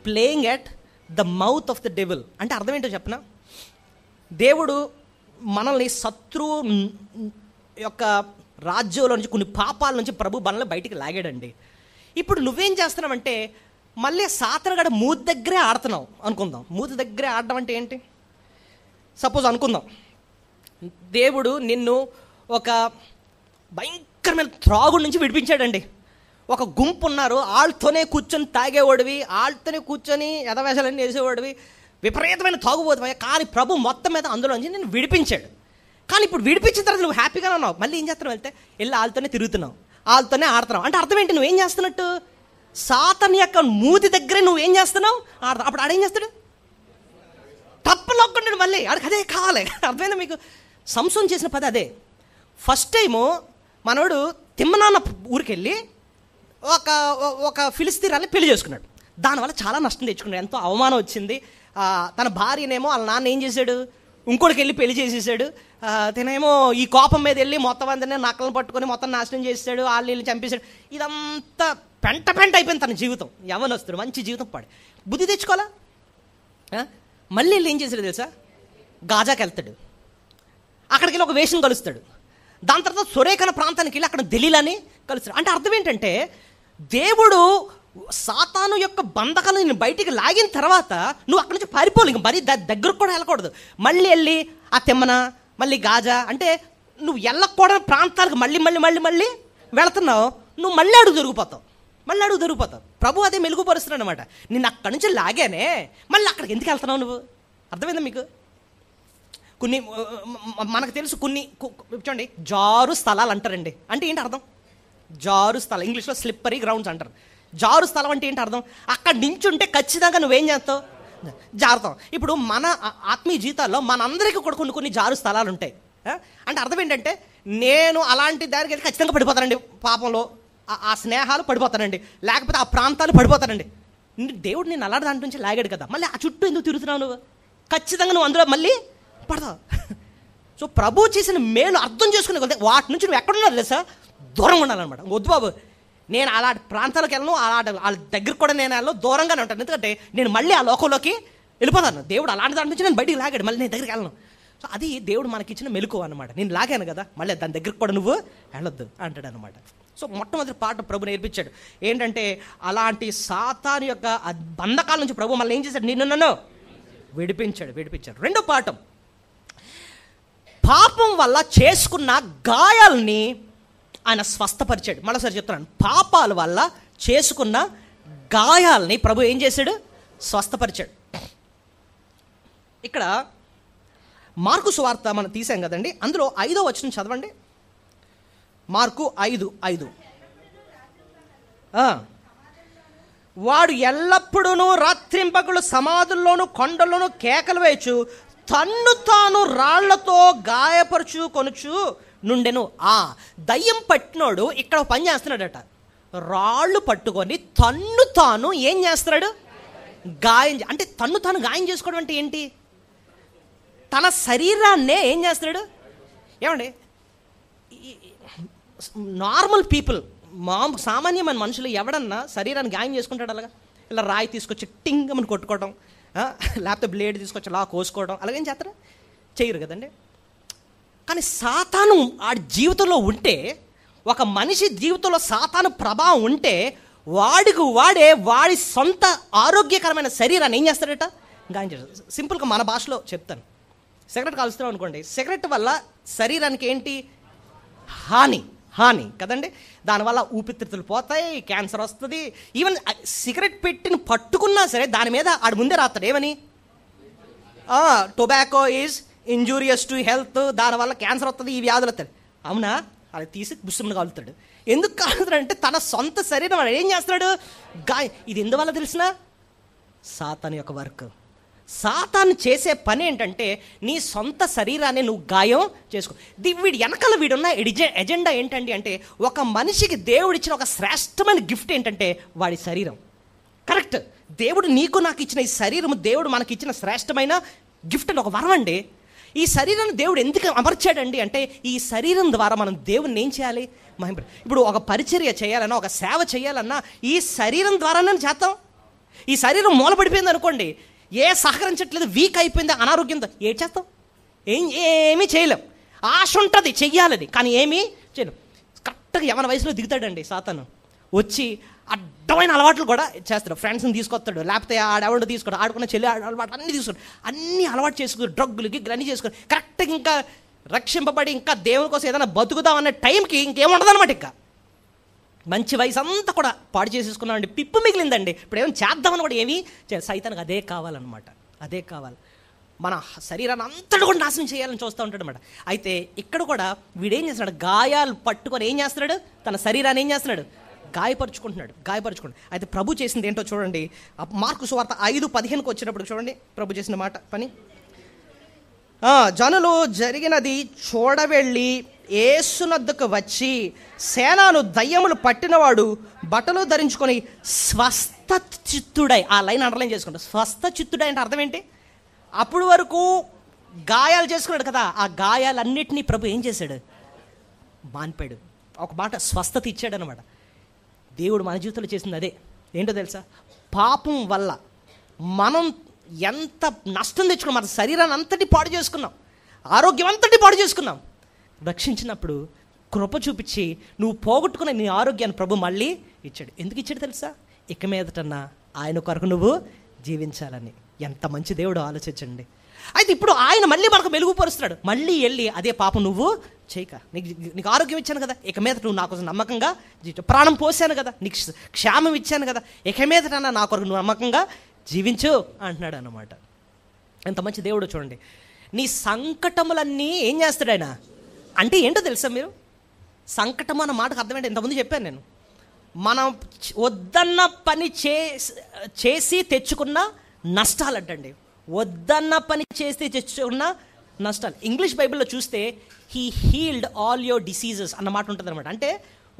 playing at the mouth of the devil అంటే అర్థం ఏంటో చెప్పనా? దేవుడు మనల్ని శత్రువు యొక్క రాజ్యంలో నుంచి, కొన్ని పాపాల నుంచి ప్రభు మనల్ని బయటికి లాగాడండి. ఇప్పుడు నువ్వేం చేస్తున్నావంటే మళ్ళీ సాతనగడ మూతి దగ్గరే ఆడుతున్నావు అనుకుందాం. మూతి దగ్గరే ఆడడం అంటే ఏంటి? సపోజ్ అనుకుందాం, దేవుడు నిన్ను ఒక భయంకరమైన త్రాగుడి నుంచి విడిపించాడండి. ఒక గుంపు ఉన్నారు, వాళ్ళతోనే కూర్చొని తాగేవాడివి, వాళ్ళతోనే కూర్చొని ఎదవేషాలన్నీ వేసేవాడివి, విపరీతమైన తాగుబోతువా. కానీ ప్రభు మొత్తం మీద అందులోంచి నేను విడిపించాడు. కానీ ఇప్పుడు విడిపించిన తర్వాత నువ్వు హ్యాపీగానే ఉన్నావు. మళ్ళీ ఏం చేస్తున్నావు? వెళ్తే వెళ్ళి వాళ్ళతోనే తిరుగుతున్నావు, వాళ్ళతోనే ఆడుతున్నావు. అంటే అర్థం ఏంటి? నువ్వేం చేస్తున్నట్టు? సాతాను యొక్క మూతి దగ్గరే నువ్వేం చేస్తున్నావు? ఆడతావు. అప్పుడు ఆడేం చేస్తాడు? తప్పలోకుంటాడు, మళ్ళీ ఆడికి అదే కావాలి. అర్థమైందా మీకు? సంసోన్ చేసిన పది అదే. ఫస్ట్ టైము మనోడు తిమ్మనాన్న ఊరికి వెళ్ళి ఒక ఫిలిస్తీరాన్ని పెళ్లి చేసుకున్నాడు. దానివల్ల చాలా నష్టం తెచ్చుకున్నాడు, ఎంతో అవమానం వచ్చింది. తన భార్యనేమో వాళ్ళ నాన్న ఏం చేశాడు? ఇంకోటికి వెళ్ళి పెళ్లి చేసేసాడు. తనేమో ఈ కోపం మీద వెళ్ళి మొత్తం అందరినీ నక్కలను పట్టుకొని మొత్తం నాశనం చేసాడు, వాళ్ళని చంపేశాడు. ఇదంతా పెంట అయిపోయింది తన జీవితం. యవ్వనస్తుడు, మంచి జీవితం పాడు. బుద్ధి తెచ్చుకోవాలా? మళ్ళీ వెళ్ళి ఏం చేశాడు తెలుసా? గాజాకి వెళ్తాడు, అక్కడికి వెళ్ళి ఒక వేషం కలుస్తాడు. దాని తర్వాత సొరేఖన ప్రాంతానికి వెళ్ళి అక్కడ దెలీలాని కలుస్తాడు. అంటే అర్థం ఏంటంటే దేవుడు సాతాను యొక్క బంధకాలను నేను బయటికి లాగిన తర్వాత నువ్వు అక్కడి నుంచి పారిపోవాలి, ఇంక మరీ దగ్గరకు కూడా వెళ్ళకూడదు. మళ్ళీ వెళ్ళి ఆ తెమ్మన, మళ్ళీ గాజా అంటే నువ్వు వెళ్ళకూడని ప్రాంతాలకు మళ్ళీ మళ్ళీ మళ్ళీ మళ్ళీ వెళుతున్నావు. నువ్వు మళ్ళీ అడుగు దొరికిపోతావు. ప్రభు అదే మెరుగుపరుస్తున్నాడు అనమాట. నిన్ను అక్కడి నుంచి లాగానే మళ్ళీ అక్కడికి ఎందుకు వెళ్తున్నావు నువ్వు? అర్థమైందా మీకు? కొన్ని మనకు తెలుసు, కొన్ని చూడండి జారు స్థలాలు అంటారండి. అంటే ఏంటి అర్థం? జారు స్థలం, ఇంగ్లీష్లో స్లిప్పరీ గ్రౌండ్స్ అంటారు. జారు స్థలం అంటే ఏంటి అర్థం? అక్కడ నించుంటే ఖచ్చితంగా నువ్వేం చేస్తావు? జారుతావు. ఇప్పుడు మన ఆత్మీయ జీవితాల్లో మనందరికీ కూడా కొన్ని జారు స్థలాలు ఉంటాయి. అంటే అర్థం ఏంటంటే నేను అలాంటి దానికి అయితే ఖచ్చితంగా పడిపోతానండి, పాపంలో ఆ స్నేహాలు పడిపోతానండి, లేకపోతే ఆ ప్రాంతాలు పడిపోతానండి. దేవుడు నేను అలాంటి దాంట్ నుంచి లాగాడు కదా, మళ్ళీ ఆ చుట్టూ ఎందుకు తిరుగుతున్నావు నువ్వు? ఖచ్చితంగా నువ్వు అందులో మళ్ళీ పడతావు. సో ప్రభు చేసిన మేలు అర్థం చేసుకునే కొద్ది వాటి నుంచి నువ్వు ఎక్కడున్నావు తెలుసా? దూరంగా ఉండాలన్నమాట. వద్దు బాబు, నేను అలాంటి ప్రాంతాలకు వెళ్ళను, వాళ్ళ దగ్గరకు కూడా నేను వెళ్ళను, దూరంగానే ఉంటాను. ఎందుకంటే నేను మళ్ళీ ఆ లోకంలోకి వెళ్ళిపోతాను. దేవుడు అలాంటి దాని నుంచి నేను బయటికి లాగాడు, మళ్ళీ నేను దగ్గరికి వెళ్ళను. సో అది దేవుడు మనకిచ్చిన మెలకువ అనమాట. నేను లాగాను కదా, మళ్ళీ దాని దగ్గరకు కూడా నువ్వు వెళ్ళొద్దు అంటాడు అనమాట. సో మొట్టమొదటి పాట ప్రభు నేర్పించాడు ఏంటంటే అలాంటి సాతాను యొక్క బంధకాల నుంచి ప్రభు మళ్ళీ ఏం చేశాడు? నన్ను విడిపించాడు. రెండో పాఠం, పాపం వల్ల చేసుకున్న గాయాలని ఆయన స్వస్థపరిచాడు. మరోసారి చెప్తున్నాను, పాపాల వల్ల చేసుకున్న గాయాలని ప్రభు ఏం చేశాడు? స్వస్థపరిచాడు. ఇక్కడ మార్కు సువార్త మనం తీసాం కదండి, అందులో 5వ వచనం చదవండి. మార్కు 5:5. వాడు ఎల్లప్పుడూ రాత్రింపగలు సమాధుల్లోనూ కొండల్లోనూ కేకలు వేయచ్చు, తన్ను తాను రాళ్లతో గాయపరచు కొనుచు నుండెను. దయ్యం పట్టినోడు ఇక్కడ పని చేస్తున్నాడట. రాళ్ళు పట్టుకొని తన్ను తాను ఏం చేస్తున్నాడు? గాయం. అంటే తన్ను తాను గాయం చేసుకోవడం అంటే ఏంటి? తన శరీరాన్నే ఏం చేస్తున్నాడు? ఏమండి, నార్మల్ పీపుల్, సామాన్యమైన మనుషులు ఎవడన్నా శరీరాన్ని గాయం చేసుకుంటాడు అలాగా? ఇలా రాయి తీసుకొచ్చి టింగ్ అని కొట్టుకోవడం, లేకపోతే బ్లేడ్ తీసుకొచ్చి అలా కోసుకోవడం, అలాగేం చేస్తారా? చేయరు కదండి. కానీ సాతాను ఆ జీవితంలో ఉంటే, ఒక మనిషి జీవితంలో సాతాను ప్రభావం ఉంటే వాడి సొంత ఆరోగ్యకరమైన శరీరాన్ని ఏం చేస్తాడట? గాయం చేస్తాడు. సింపుల్గా మన భాషలో చెప్తాను. సిగరెట్ కాలుస్తున్నాం అనుకోండి, సిగరెట్ వల్ల శరీరానికి ఏంటి హాని కదండి. దానివల్ల ఊపిరితిత్తులు పోతాయి, క్యాన్సర్ వస్తుంది. ఈవెన్ సిగరెట్ పెట్టిన పట్టుకున్నా సరే దాని మీద ఆడు ముందే రాస్తాడు ఏమని? Tobacco is injurious to health, దానివల్ల క్యాన్సర్ వస్తుంది, ఈ వ్యాధులు వస్తాడు. అవునా? అది తీసి బుస్సుని కాలుతాడు. ఎందుకు కాలుతాడు అంటే తన సొంత శరీరం ఏం చేస్తున్నాడు? ఇది ఎందువల్ల తెలిసిన? సాతాను యొక్క వర్క్. సాతాను చేసే పని ఏంటంటే నీ సొంత శరీరాన్ని నువ్వు గాయం చేసుకో. వీడి వెనకాల వీడున్న ఎజెండా ఏంటండి అంటే, ఒక మనిషికి దేవుడిచ్చిన ఒక శ్రేష్టమైన గిఫ్ట్ ఏంటంటే వాడి శరీరం. కరెక్ట్, దేవుడు నీకు నాకు ఇచ్చిన ఈ శరీరం దేవుడు మనకి ఇచ్చిన శ్రేష్టమైన గిఫ్ట్ అని, ఒక వరం అండి. ఈ శరీరాన్ని దేవుడు ఎందుకు అమర్చాడండి అంటే, ఈ శరీరం ద్వారా మనం దేవుడిని ఏం చేయాలి, ఇప్పుడు ఒక పరిచర్య చేయాలన్నా, ఒక సేవ చేయాలన్నా ఈ శరీరం ద్వారానే చేస్తాం. ఈ శరీరం మూలపడిపోయింది అనుకోండి, సహకరించట్లేదు, వీక్ అయిపోయింది, అనారోగ్యంతో ఏం చేస్తాం? ఏమీ చేయలేం. ఆశ ఉంటుంది చెయ్యాలని, కానీ ఏమీ చేయలేం. కరెక్ట్గా యవన వయసులో దిగుతాడండి సాతాను, వచ్చి అడ్డమైన అలవాట్లు కూడా చేస్తాడు. ఫ్రెండ్స్ని తీసుకొస్తాడు, లేకపోతే ఆడెవడో తీసుకోడు, ఆడుకున్న చెల్లి అలవాటు అన్నీ తీసుకుంటాడు, అన్నీ అలవాటు చేసుకుని డ్రగ్గులకి అన్నీ చేసుకొని కరెక్ట్గా ఇంకా రక్షింపబడి ఇంకా దేవుని కోసం ఏదైనా బతుకుదామనే టైంకి ఇంకేముండదు అనమాట. ఇంకా మంచి వయసు అంతా కూడా పాడు చేసేసుకున్నామండి, పిప్పు మిగిలిందండి. ఇప్పుడు ఏమైనా చేద్దామని కూడా ఏమీ సైతానికి అదే కావాలన్నమాట, అదే కావాలి. మన శరీరాన్ని అంతటి కూడా నాశనం చేయాలని చూస్తూ ఉంటాడు అనమాట. అయితే ఇక్కడ కూడా వీడేం చేస్తున్నాడు, గాయాలు పట్టుకొని ఏం చేస్తున్నాడు, తన శరీరాన్ని ఏం చేస్తున్నాడు, గాయపరుచుకుంటున్నాడు. అయితే ప్రభు చేసింది ఏంటో చూడండి. మార్కు సువార్త 5:15 వచ్చినప్పుడు చూడండి ప్రభు చేసిన మాట పని. జనులు జరిగినది చూడవెళ్ళి యేసునొద్దకు వచ్చి, సేనాను దయ్యములు పట్టినవాడు బట్టలు ధరించుకొని స్వస్థ చిత్తుడై, ఆ లైన్ అండర్లైన్ చేసుకుంటాడు. స్వస్థ చిత్తుడై అంటే అర్థం ఏంటి? అప్పుడు వరకు గాయాలు చేసుకున్నాడు కదా, ఆ గాయాలన్నిటినీ ప్రభు ఏం చేశాడు, మాన్పాడు. ఒక మాట స్వస్థత ఇచ్చాడు అనమాట. దేవుడు మన జీవితంలో చేసింది అదే. ఏంటో తెలుసా, పాపం వల్ల మనం ఎంత నష్టం తెచ్చుకున్నాం, మన శరీరాన్ని అంతటి పాడు చేసుకున్నాం, ఆరోగ్యం అంతటి పాడు చేసుకున్నాం. రక్షించినప్పుడు కృప చూపించి నువ్వు పోగొట్టుకున్న నీ ఆరోగ్యాన్ని ప్రభు మళ్ళీ ఇచ్చాడు. ఎందుకు ఇచ్చాడు తెలుసా? ఇక మీదటన్నా ఆయన కొరకు నువ్వు జీవించాలని. ఎంత మంచి దేవుడు, ఆలోచించండి. అయితే ఇప్పుడు ఆయన మళ్ళీ మనకు మెరుగుపరుస్తున్నాడు. మళ్ళీ వెళ్ళి అదే పాపం నువ్వు చేయక, నీకు ఆరోగ్యం ఇచ్చాను కదా, ఇక మీద నువ్వు నా కోసం నమ్మకంగా ప్రాణం పోసాను కదా, నీకు క్షేమం ఇచ్చాను కదా, ఇక మీదటన్నా నా కొరకు నువ్వు నమ్మకంగా జీవించు అంటున్నాడు అన్నమాట. ఎంత మంచి దేవుడు చూడండి. నీ సంకటములన్నీ ఏం చేస్తాడు ఆయన అంటే, ఏంటో తెలుసా మీరు, సంకటం అన్న మాటకు అర్థమేంటి ఇంతకుముందు చెప్పాను నేను. మనం వద్దన్న పని చేసి తెచ్చుకున్న నష్టాలు అంటండి, వద్దన్న పని చేసి తెచ్చుకున్న నష్టాలు. ఇంగ్లీష్ బైబిల్లో చూస్తే he healed all your diseases అన్న మాట ఉంటుంది అనమాట. అంటే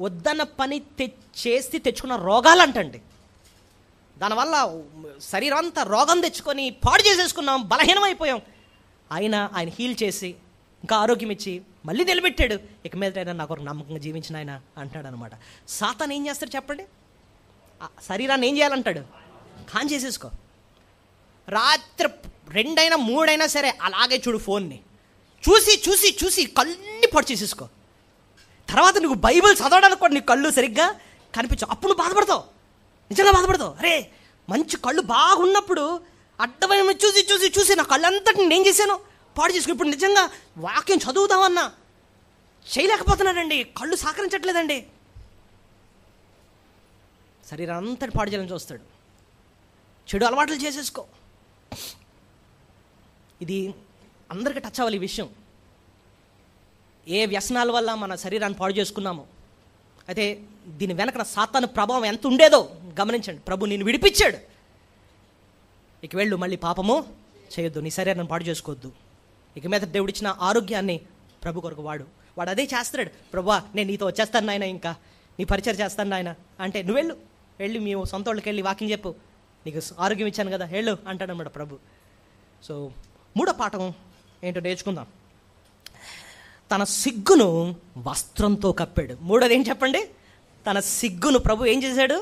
వద్దన్న పని చేసి తెచ్చుకున్న రోగాలు అంటండి. దానివల్ల శరీరం అంతా రోగం తెచ్చుకొని పాడు చేసేసుకున్నాం, బలహీనమైపోయాం. ఆయన హీల్ చేసి ఇంకా ఆరోగ్యం ఇచ్చి మళ్ళీ నిలబెట్టాడు. ఇక మీద నాకు ఒక నమ్మకంగా జీవించిన ఆయన అంటాడు అనమాట. సాతాను ఏం చేస్తాడు చెప్పండి, శరీరాన్ని ఏం చేయాలంటాడు, ఖాన్ చేసేసుకో. రాత్రి 2 అయినా 3 అయినా సరే అలాగే చూడు, ఫోన్ని చూసి చూసి చూసి కళ్ళని పాడు చేసేసుకో. తర్వాత నువ్వు బైబిల్ చదవడానికి కూడా నీ కళ్ళు సరిగ్గా కనిపించవు. అప్పుడు నువ్వు బాధపడతావు, నిజంగా బాధపడతావు. అరే మంచి కళ్ళు బాగున్నప్పుడు అడ్డమైన చూసి చూసి చూసి నా కళ్ళంతటి నేను చేశాను, పాడు చేసుకుని. ఇప్పుడు నిజంగా వాక్యం చదువుదామన్నా చేయలేకపోతున్నాడండి, కళ్ళు సహకరించట్లేదండి. శరీరం అంతటి పాడు చేయాలని చూస్తాడు. చెడు అలవాట్లు చేసేసుకో. ఇది అందరికీ టచ్ అవ్వాలి ఈ విషయం. ఏ వ్యసనాల వల్ల మన శరీరాన్ని పాడు చేసుకున్నామో, అయితే దీని వెనక సాతాను ప్రభావం ఎంత ఉండేదో గమనించండి. ప్రభు నిన్ను విడిపించాడు. ఇక వెళ్ళు, మళ్ళీ పాపము చేయొద్దు, నీ శరీరాన్ని పాడు చేసుకోవద్దు. ఇక మీద దేవుడిచ్చిన ఆరోగ్యాన్ని ప్రభు కొరకు వాడు అదే చేస్తాడు. ప్రభువా నేను నీతో వచ్చేస్తాను నాయన, ఇంకా నీ పరిచయం చేస్తాను నాయన అంటే, నువ్వు వెళ్ళి మీ సొంత వాళ్ళకి వెళ్ళి వాకింగ్ చెప్పు, నీకు ఆరోగ్యం ఇచ్చాను కదా, వెళ్ళు అంటాడు అన్నమాట ప్రభు. సో 3వ పాఠం ఏంటో నేర్చుకుందాం. తన సిగ్గును వస్త్రంతో కప్పాడు. 3వది ఏం చెప్పండి, తన సిగ్గును ప్రభు ఏం చేశాడు,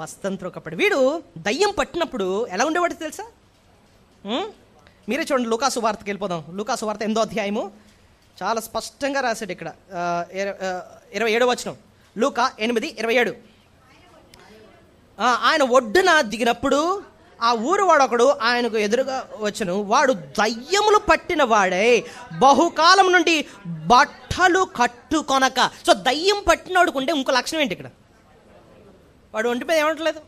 వస్త్రంతో కప్పాడు. వీడు దయ్యం పట్టినప్పుడు ఎలా ఉండేవాడు తెలుసా? మీరే చూడండి, లూకాసు వార్తకి వెళ్ళిపోదాం. లూకాసు వార్త 8వ అధ్యాయము చాలా స్పష్టంగా రాశాడు ఇక్కడ. 27వ వచనం, లూకా 8:27. ఆయన ఒడ్డున దిగినప్పుడు ఆ ఊరు వాడొకడు ఆయనకు ఎదురుగా వచ్చును. వాడు దయ్యములు పట్టిన వాడై బహుకాలం నుండి బట్టలు కట్టుకొనక. సో దయ్యం పట్టినవాడుకు ఉండే ఇంకో లక్షణం ఏంటి ఇక్కడ, వాడు ఒంటి మీద ఏమంటలేదు,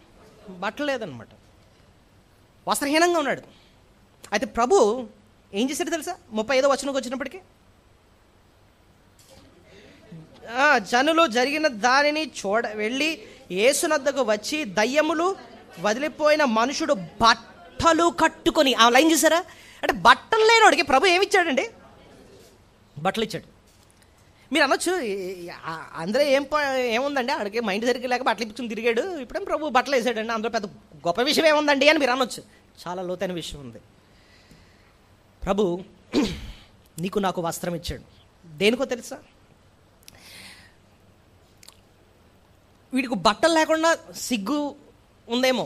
బట్టలు లేదనమాట, వస్త్రహీనంగా ఉన్నాడు. అయితే ప్రభు ఏం చేశాడు తెలుసా? 35వ వచనంకి వచ్చినప్పటికీ, జనులు జరిగిన దానిని వెళ్ళి యేసునద్దకు వచ్చి, దయ్యములు వదిలిపోయిన మనుషుడు బట్ట బట్టలు కట్టుకొని, ఆ లైన్ చూసారా? అంటే బట్టలు లేనివాడికి ప్రభు ఏమి ఇచ్చాడండి? బట్టలు ఇచ్చాడు. మీరు అనొచ్చు, అందులో ఏముందండి, ఆడికి మైండ్ సరిగ్గా లేక బట్టలు ఇప్పించుకుని తిరిగాడు, ఇప్పుడేం ప్రభు బట్టలు వేసాడండి, అందులో పెద్ద గొప్ప విషయం ఏముందండి అని మీరు అనొచ్చు. చాలా లోతైన విషయం ఉంది. ప్రభు నీకు నాకు వస్త్రం ఇచ్చాడు. దేనికో తెలుసా? వీడికి బట్టలు లేకుండా సిగ్గు ఉందేమో,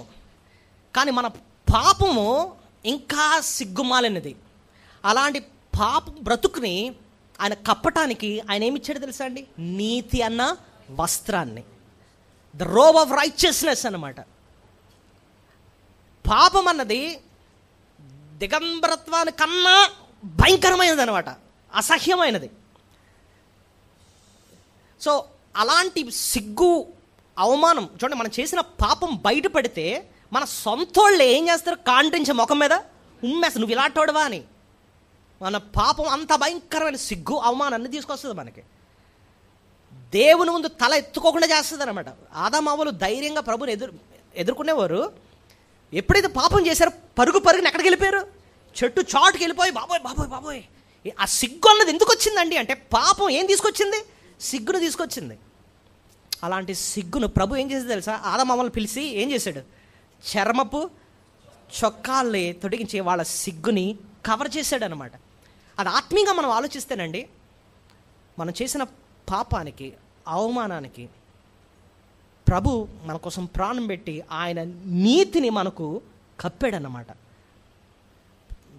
కానీ మన పాపము ఇంకా సిగ్గుమాలినది. అలాంటి పాప బ్రతుకుని ఆయన కప్పటానికి ఆయన ఏమిచ్చాడు తెలుసా అండి? నీతి అన్న వస్త్రాన్ని, ద రోబ్ ఆఫ్ రైచియస్నెస్ అన్నమాట. పాపం అన్నది దిగంబరత్వాని కన్నా భయంకరమైనది అనమాట, అసహ్యమైనది. సో అలాంటి సిగ్గు, అవమానం చూడండి, మనం చేసిన పాపం బయటపడితే మన సొంతోళ్ళు ఏం చేస్తారు? కాంటించే ముఖం మీద ఉమ్మేస్తారు, నువ్వు ఇలాంటోడవా అని. మన పాపం అంత భయంకరమైన సిగ్గు, అవమానాన్ని తీసుకొస్తుంది మనకి. దేవుని ముందు తల ఎత్తుకోకుండా చేస్తుంది అనమాట. ఆదామావులు ధైర్యంగా ప్రభుని ఎదుర్కొనేవారు. ఎప్పుడైతే పాపం చేశారో పరుగున ఎక్కడికి వెళ్ళిపోయారు? చెట్టు చాటుకి వెళ్ళిపోయి బాబోయ్ బాబోయ్ బాబోయ్. ఆ సిగ్గు అన్నది ఎందుకు వచ్చిందండి అంటే, పాపం ఏం తీసుకొచ్చింది? సిగ్గును తీసుకొచ్చింది. అలాంటి సిగ్గును ప్రభు ఏం చేసేది తెలుసా? ఆదామావులను పిలిచి ఏం చేశాడు? చర్మపు చొక్కాల్ని తొడిగించి వాళ్ళ సిగ్గుని కవర్ చేశాడు అనమాట. అది ఆత్మీయంగా మనం ఆలోచిస్తేనండి, మనం చేసిన పాపానికి, అవమానానికి ప్రభు మన కోసం ప్రాణం పెట్టి ఆయన నీతిని మనకు కప్పాడన్నమాట.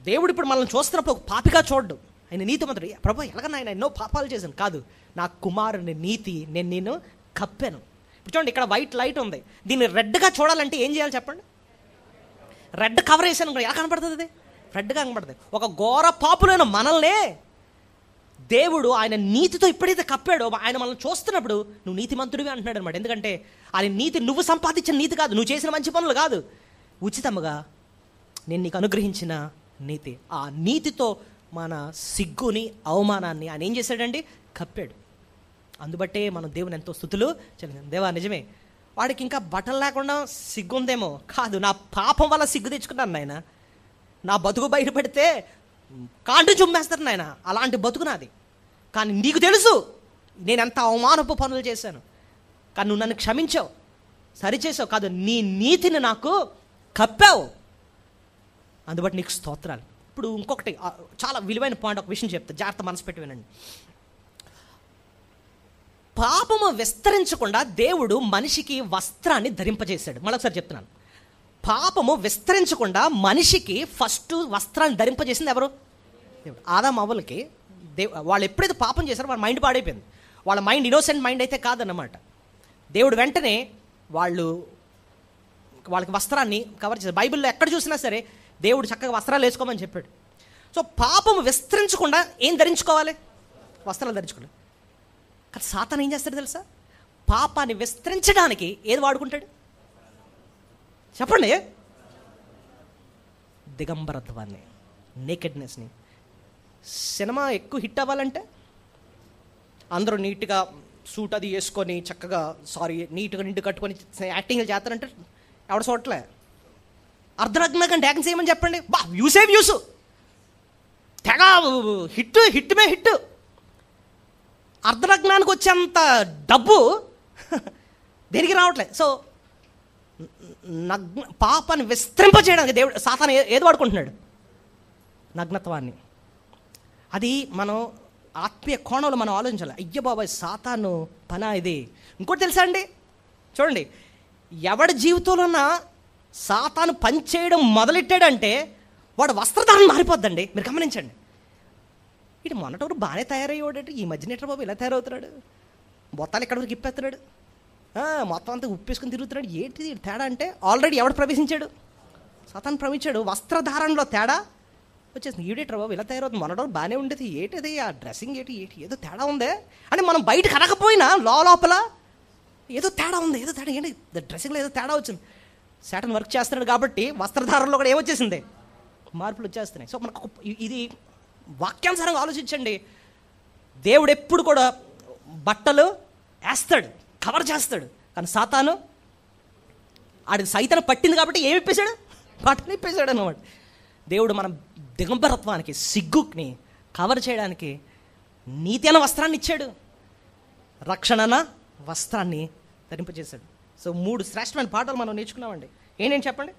దేవుడు ఇప్పుడు మనల్ని చూస్తున్నప్పుడు ఒక పాపిగా చూడ్డు, ఆయన నీతిమంతుడు. ప్రభు ఎలాగన్నా ఆయన ఎన్నో పాపాలు చేశాను కాదు, నా కుమారుని నీతి నేను కప్పాను. ఇప్పుడు చూడండి, ఇక్కడ వైట్ లైట్ ఉంది, దీన్ని రెడ్గా చూడాలంటే ఏం చేయాలి చెప్పండి? రెడ్ కవర్ వేసాను ఎలా కనపడుతుంది? అది రెడ్గా కనపడుతుంది. ఒక ఘోర పాపులైన మనల్నే దేవుడు ఆయన నీతితో ఎప్పుడైతే కప్పాడో, ఆయన మనల్ని చూస్తున్నప్పుడు నువ్వు నీతిమంతుడివి అంటున్నాడు అనమాట. ఎందుకంటే ఆయన నీతి నువ్వు సంపాదించిన నీతి కాదు, నువ్వు చేసిన మంచి పనులు కాదు, ఉచితంగా నేను నీకు అనుగ్రహించిన నీతి. ఆ నీతితో మన సిగ్గుని, అవమానాన్ని ఆయన ఏం చేశాడండి? కప్పాడు. అందుబట్టే మనం దేవుని ఎంతో స్తుతులు చెల్లించాం. దేవా నిజమే, వాడికి ఇంకా బట్టలు లేకుండా సిగ్గు ఉందేమో, కాదు నా పాపం వల్ల సిగ్గు తెచ్చుకున్నాను నాయన. నా బతుకు బయటపడితే కాంటు చుమ్మేస్తారు నాయన, అలాంటి బతుకు నాది. కానీ నీకు తెలుసు నేను ఎంత అవమానపు పనులు చేశాను, కానీ నువ్వు నన్ను క్షమించావు, సరిచేసావు, కాదు నీ నీతిని నాకు కప్పావు, అందుబట్టి నీకు స్తోత్రాలు. ఇప్పుడు ఇంకొకటి చాలా విలువైన పాయింట్, ఒక విషయం చెప్తా, జాగ్రత్త మనసు పెట్టి వినండి. పాపము విస్తరించకుండా దేవుడు మనిషికి వస్త్రాన్ని ధరింపజేశాడు. మరొకసారి చెప్తున్నాను, పాపము విస్తరించకుండా మనిషికి ఫస్ట్ వస్త్రాన్ని ధరింపజేసింది ఎవరు? దేవుడు. ఆదాము అవ్వలకి వాళ్ళు ఎప్పుడైతే పాపం చేశారో వాళ్ళ మైండ్ పాడైపోయింది. వాళ్ళ మైండ్ ఇన్నోసెంట్ మైండ్ అయితే కాదన్నమాట. దేవుడు వెంటనే వాళ్ళకి వస్త్రాన్ని కవర్ చేశారు. బైబిల్లో ఎక్కడ చూసినా సరే దేవుడు చక్కగా వస్త్రాలు వేసుకోమని చెప్పాడు. సో పాపము విస్తరించకుండా ఏం ధరించుకోవాలి? వస్త్రాలు ధరించుకోవాలి. కానీ సాతాను ఏం చేస్తాడు తెలుసా? పాపాన్ని విస్తరించడానికి ఏది వాడుకుంటాడు చెప్పండి? దిగంబరత్వాన్ని, నేకెడ్నెస్ని. సినిమా ఎక్కువ హిట్ అవ్వాలంటే అందరూ నీట్గా సూట్ అది వేసుకొని చక్కగా నీట్గా నిండు కట్టుకొని యాక్టింగ్లు చేస్తారంటే ఎవడ చూడట్లే. అర్ధనగ్నంగా డ్యాన్స్ చేయమని చెప్పండి, బా వ్యూసే వ్యూస్, తెగ హిట్ మే హిట్. అర్ధనగ్నానికి వచ్చేంత డబ్బు దేనికి రావట్లేదు. సో పాపాన్ని విస్తరింపచేయడానికి దేవుడు సాతాను ఏది వాడుకుంటున్నాడు? నగ్నత్వాన్ని. అది మనం ఆత్మీయ కోణంలో మనం ఆలోచించాలి. అయ్య బాబాయ్ సాతాను పనా ఇది. ఇంకోటి తెలుసా అండి, చూడండి, ఎవడి జీవితంలోన సాతాను పనిచేయడం మొదలెట్టాడంటే వాడు వస్త్రధారణ మారిపోద్దండి. మీరు గమనించండి. ఇటు మొన్నటప్పుడు బాగానే తయారయ్యేవాడు, ఈ మధ్యనేటర్ బాబు ఇలా తయారవుతున్నాడు, మొత్తాలు ఎక్కడి వరకు ఇప్పేస్తున్నాడు, మొత్తం అంతా ఉప్పేసుకుని తిరుగుతున్నాడు. ఏంటిది తేడా అంటే ఆల్రెడీ ఎవడు ప్రవేశించాడు? సాతాను ప్రవేశించాడు. వస్త్రధారణలో తేడా వచ్చేసింది. ఈడేటర్ బాబు ఇలా తయారవుతుంది, మొన్నటప్పుడు బాగానే ఉండేది, ఏంటిది ఆ డ్రెస్సింగ్ ఏంటి ఏదో తేడా ఉందే అని మనం బయట కనకపోయినా లోపల ఏదో తేడా ఉంది, ఏదో తేడా, ఏంటి డ్రెస్సింగ్లో ఏదో తేడా వచ్చింది. సాతాను వర్క్ చేస్తున్నాడు కాబట్టి వస్త్రధారణలో కూడా ఏమొచ్చేసింది? మార్పులు వచ్చేస్తున్నాయి. సో మనకు ఇది వాక్యానుసారంగా ఆలోచించండి. దేవుడు ఎప్పుడు కూడా బట్టలు వేస్తాడు, కవర్ చేస్తాడు. కానీ సాతాను ఆడికి సైతాను పట్టింది కాబట్టి ఏమి ఇప్పేశాడు? బట్టలు ఇప్పేశాడు అనమాట. దేవుడు మన దిగంబరత్వానికి, సిగ్గుని కవర్ చేయడానికి నీతి అన్న వస్త్రాన్ని ఇచ్చాడు, రక్షణ వస్త్రాన్ని ధరింపజేశాడు. సో 3 శ్రేష్టమైన పాఠాలు మనం నేర్చుకున్నామండి. ఏంటంటే చెప్పండి.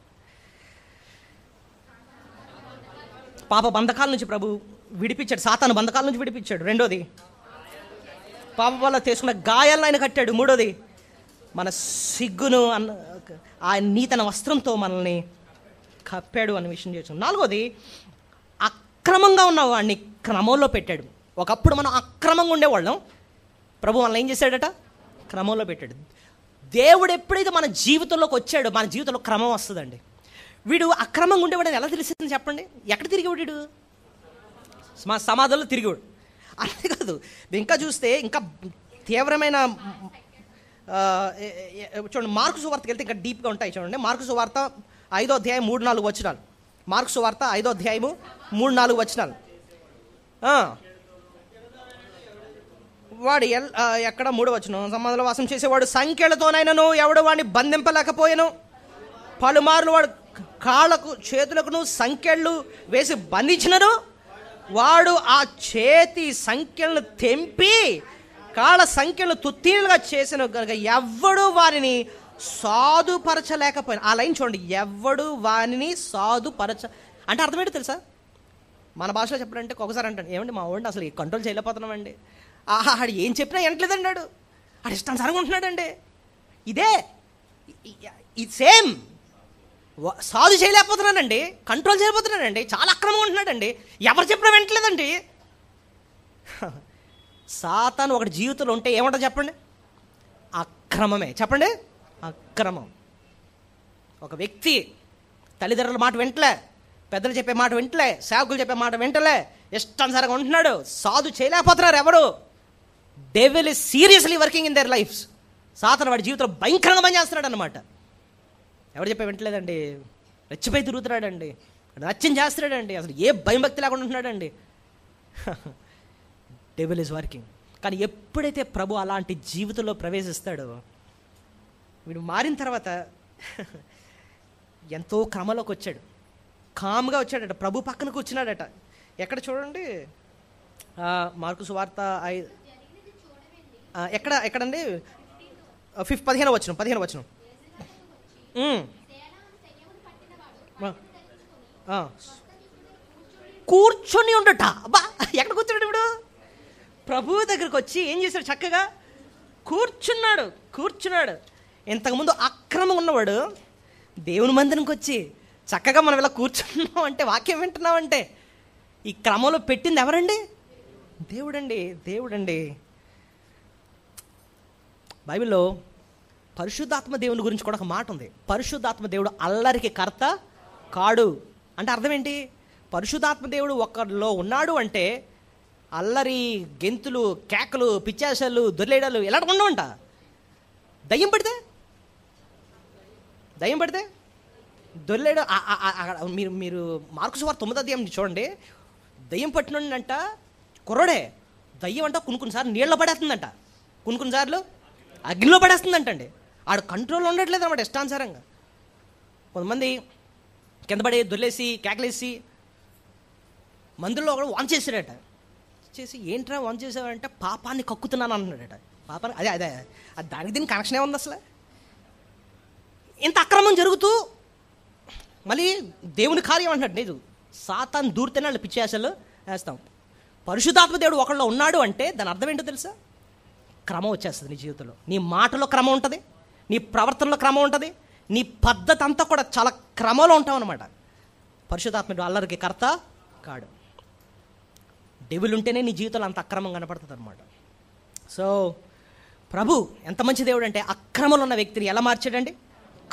పాప బంధకాల నుంచి ప్రభు విడిపించాడు, సాతాను బంధకాల నుంచి విడిపించాడు. రెండోది, పాప వల్ల తీసుకున్న గాయాలను ఆయన కట్టాడు. మూడోది, మన సిగ్గును ఆయన నీతన వస్త్రంతో మనల్ని కప్పాడు అనే విషయం చేసాం. నాలుగోది, అక్రమంగా ఉన్న వాడిని క్రమంలో పెట్టాడు. ఒకప్పుడు మనం అక్రమంగా ఉండేవాళ్ళం, ప్రభు మనల్ని ఏం చేశాడట? క్రమంలో పెట్టాడు. దేవుడు ఎప్పుడైతే మన జీవితంలోకి వచ్చాడో మన జీవితంలో క్రమం వస్తుందండి. వీడు అక్రమంగా ఉండేవాడని ఎలా తెలిసింది చెప్పండి? ఎక్కడ తిరిగేవాడు వీడు? మా సమాధుల్లో తిరిగేవాడు. అంతేకాదు, ఇంకా చూస్తే ఇంకా తీవ్రమైన చూడండి, మార్కు సువార్తకి వెళ్తే ఇంకా డీప్గా ఉంటాయి. చూడండి, మార్కు సువార్త 5వ అధ్యాయం 3-4 వచనాలు. మార్కు సువార్త 5వ అధ్యాయము 3-4 వచనాలు. వాడు ఎక్కడ 3వ వచనం, సమాధిలో వాసం చేసేవాడు సంఖ్యలతోనైనను ఎవడు వాడిని బంధింపలేకపోయాను. పలుమార్లు వాడు కాళ్ళకు చేతులకును సంఖ్యలు వేసి బంధించినను వాడు ఆ చేతి సంఖ్యలను తెంపి కాళ్ళ సంఖ్యలు తుత్తీలుగా చేసిన కనుక ఎవ్వడు వారిని సాధుపరచలేకపోయినా. ఆ లైన్ చూడండి, ఎవ్వడు వారిని సాధుపరచ అంటే అర్థం ఏంటో తెలుసా? మన భాషలో చెప్పాలంటే ఒకసారి అంటాడు, ఏమండి మా వాడిని అసలు కంట్రోల్ చేయలేకపోతున్నామండి, ఆడు ఏం చెప్పినా వినట్లేదండి, ఆడు ఇష్టానుసారంగా ఉంటున్నాడండి. ఇదే ఇది సేమ్. సాధు చేయలేకపోతున్నానండి, కంట్రోల్ చేయలేకపోతున్నానండి, చాలా అక్రమంగా ఉంటున్నాడండి, ఎవరు చెప్పినా వినట్లేదండి. సాతాను ఒకటి జీవితంలో ఉంటే ఏమంటారు చెప్పండి? అక్రమమే. చెప్పండి, అక్రమం. ఒక వ్యక్తి తల్లిదండ్రుల మాట వింటలే, పెద్దలు చెప్పే మాట వింటలే, సేవకులు చెప్పే మాట వింటలే, ఇష్టానుసారంగా ఉంటున్నాడు, సాధు చేయలేకపోతున్నారు ఎవరు. Devil is seriously working in there lifes. సాతాను వాడి జీవితంలో భయంకరంగా పనిచేస్తున్నాడు అనమాట. ఎవరు చెప్పే వింటలేదండి, రెచ్చిపోయి తిరుగుతున్నాడండి, నచ్చం చేస్తున్నాడండి, అసలు ఏ భయం భక్తి లేకుండా ఉంటున్నాడండి. Devil is working. కానీ ఎప్పుడైతే ప్రభు అలాంటి జీవితంలో ప్రవేశిస్తాడో వీడు మారిన తర్వాత ఎంతో క్రమంలోకి వచ్చాడు, కామ్గా వచ్చాడట, ప్రభు పక్కన కూర్చున్నాడట. ఎక్కడ చూడండి, మార్కు సువార్త ఎక్కడండి 15వ వచనం. కూర్చొని ఉండట. అబ్బా, ఎక్కడ కూర్చున్నాడు ఇప్పుడు? ప్రభువు దగ్గరికి వచ్చి ఏం చేశాడు? చక్కగా కూర్చున్నాడు. ఇంతకుముందు అక్రమం ఉన్నవాడు దేవుని మందిరంకి వచ్చి చక్కగా మనం ఇలా కూర్చున్నాం అంటే, వాక్యం వింటున్నామంటే ఈ క్రమంలో పెట్టింది ఎవరండి? దేవుడండి. బైబిల్లో పరిశుద్ధాత్మ దేవుని గురించి కూడా ఒక మాట ఉంది. పరిశుద్ధాత్మ దేవుడు అల్లరికి కర్త కాడు అంటే అర్థం ఏంటి? పరిశుద్ధాత్మ దేవుడు ఒకరిలో ఉన్నాడు అంటే అల్లరి, గెంతులు, కేకలు, పిచ్చాసలు, దొర్లేయడాలు ఇలాంటి ఉండవంట. దయ్యం పడితే దొర్లేయడం. మీరు మార్కు సువార్త 9వ అధ్యాయం చూడండి. దయ్యం పట్టినంట కుర్రోడే. దయ్యం అంట కొన్నిసార్లు నీళ్ళలో పడేస్తుందంట, కొన్నిసార్లు అగ్నిలో పడేస్తుందంటండి. ఆడు కంట్రోల్లో ఉండట్లేదు అనమాట, ఇష్టానుసారంగా. కొంతమంది కింద పడి దొర్లేసి కేకలేసి మందులో ఒకడు వాన్ చేశాడట. చేసి ఏంట్రా వాన్ చేసావంటే పాపాన్ని కక్కుతున్నాను అంటున్నాడట. పాపాన్ని అదే అది దానికి దీనికి కనెక్షన్ ఏముంది అసలు? ఇంత అక్రమం జరుగుతూ మళ్ళీ దేవుని కార్యం అంటున్నాడు. లేదు, సాతాను దూరితేనే వాళ్ళు పిచ్చేసలు వేస్తాం. పరిశుద్ధాత్మ దేవుడు ఒకళ్ళు ఉన్నాడు అంటే దాని అర్థం ఏంటో తెలుసా? క్రమం వచ్చేస్తుంది నీ జీవితంలో. నీ మాటలో క్రమం ఉంటుంది, నీ ప్రవర్తనలో క్రమం ఉంటుంది, నీ పద్ధతి అంతా కూడా చాలా క్రమంలో ఉంటావు అనమాట. పరిశుద్ధాత్ముడు అల్లరికి కర్త కాడు. డెవిల్ ఉంటేనే నీ జీవితంలో అంత అక్రమం కనపడుతుంది అనమాట. సో ప్రభు ఎంత మంచి దేవుడు అంటే అక్రమంలో ఉన్న వ్యక్తిని ఎలా మార్చాడండి?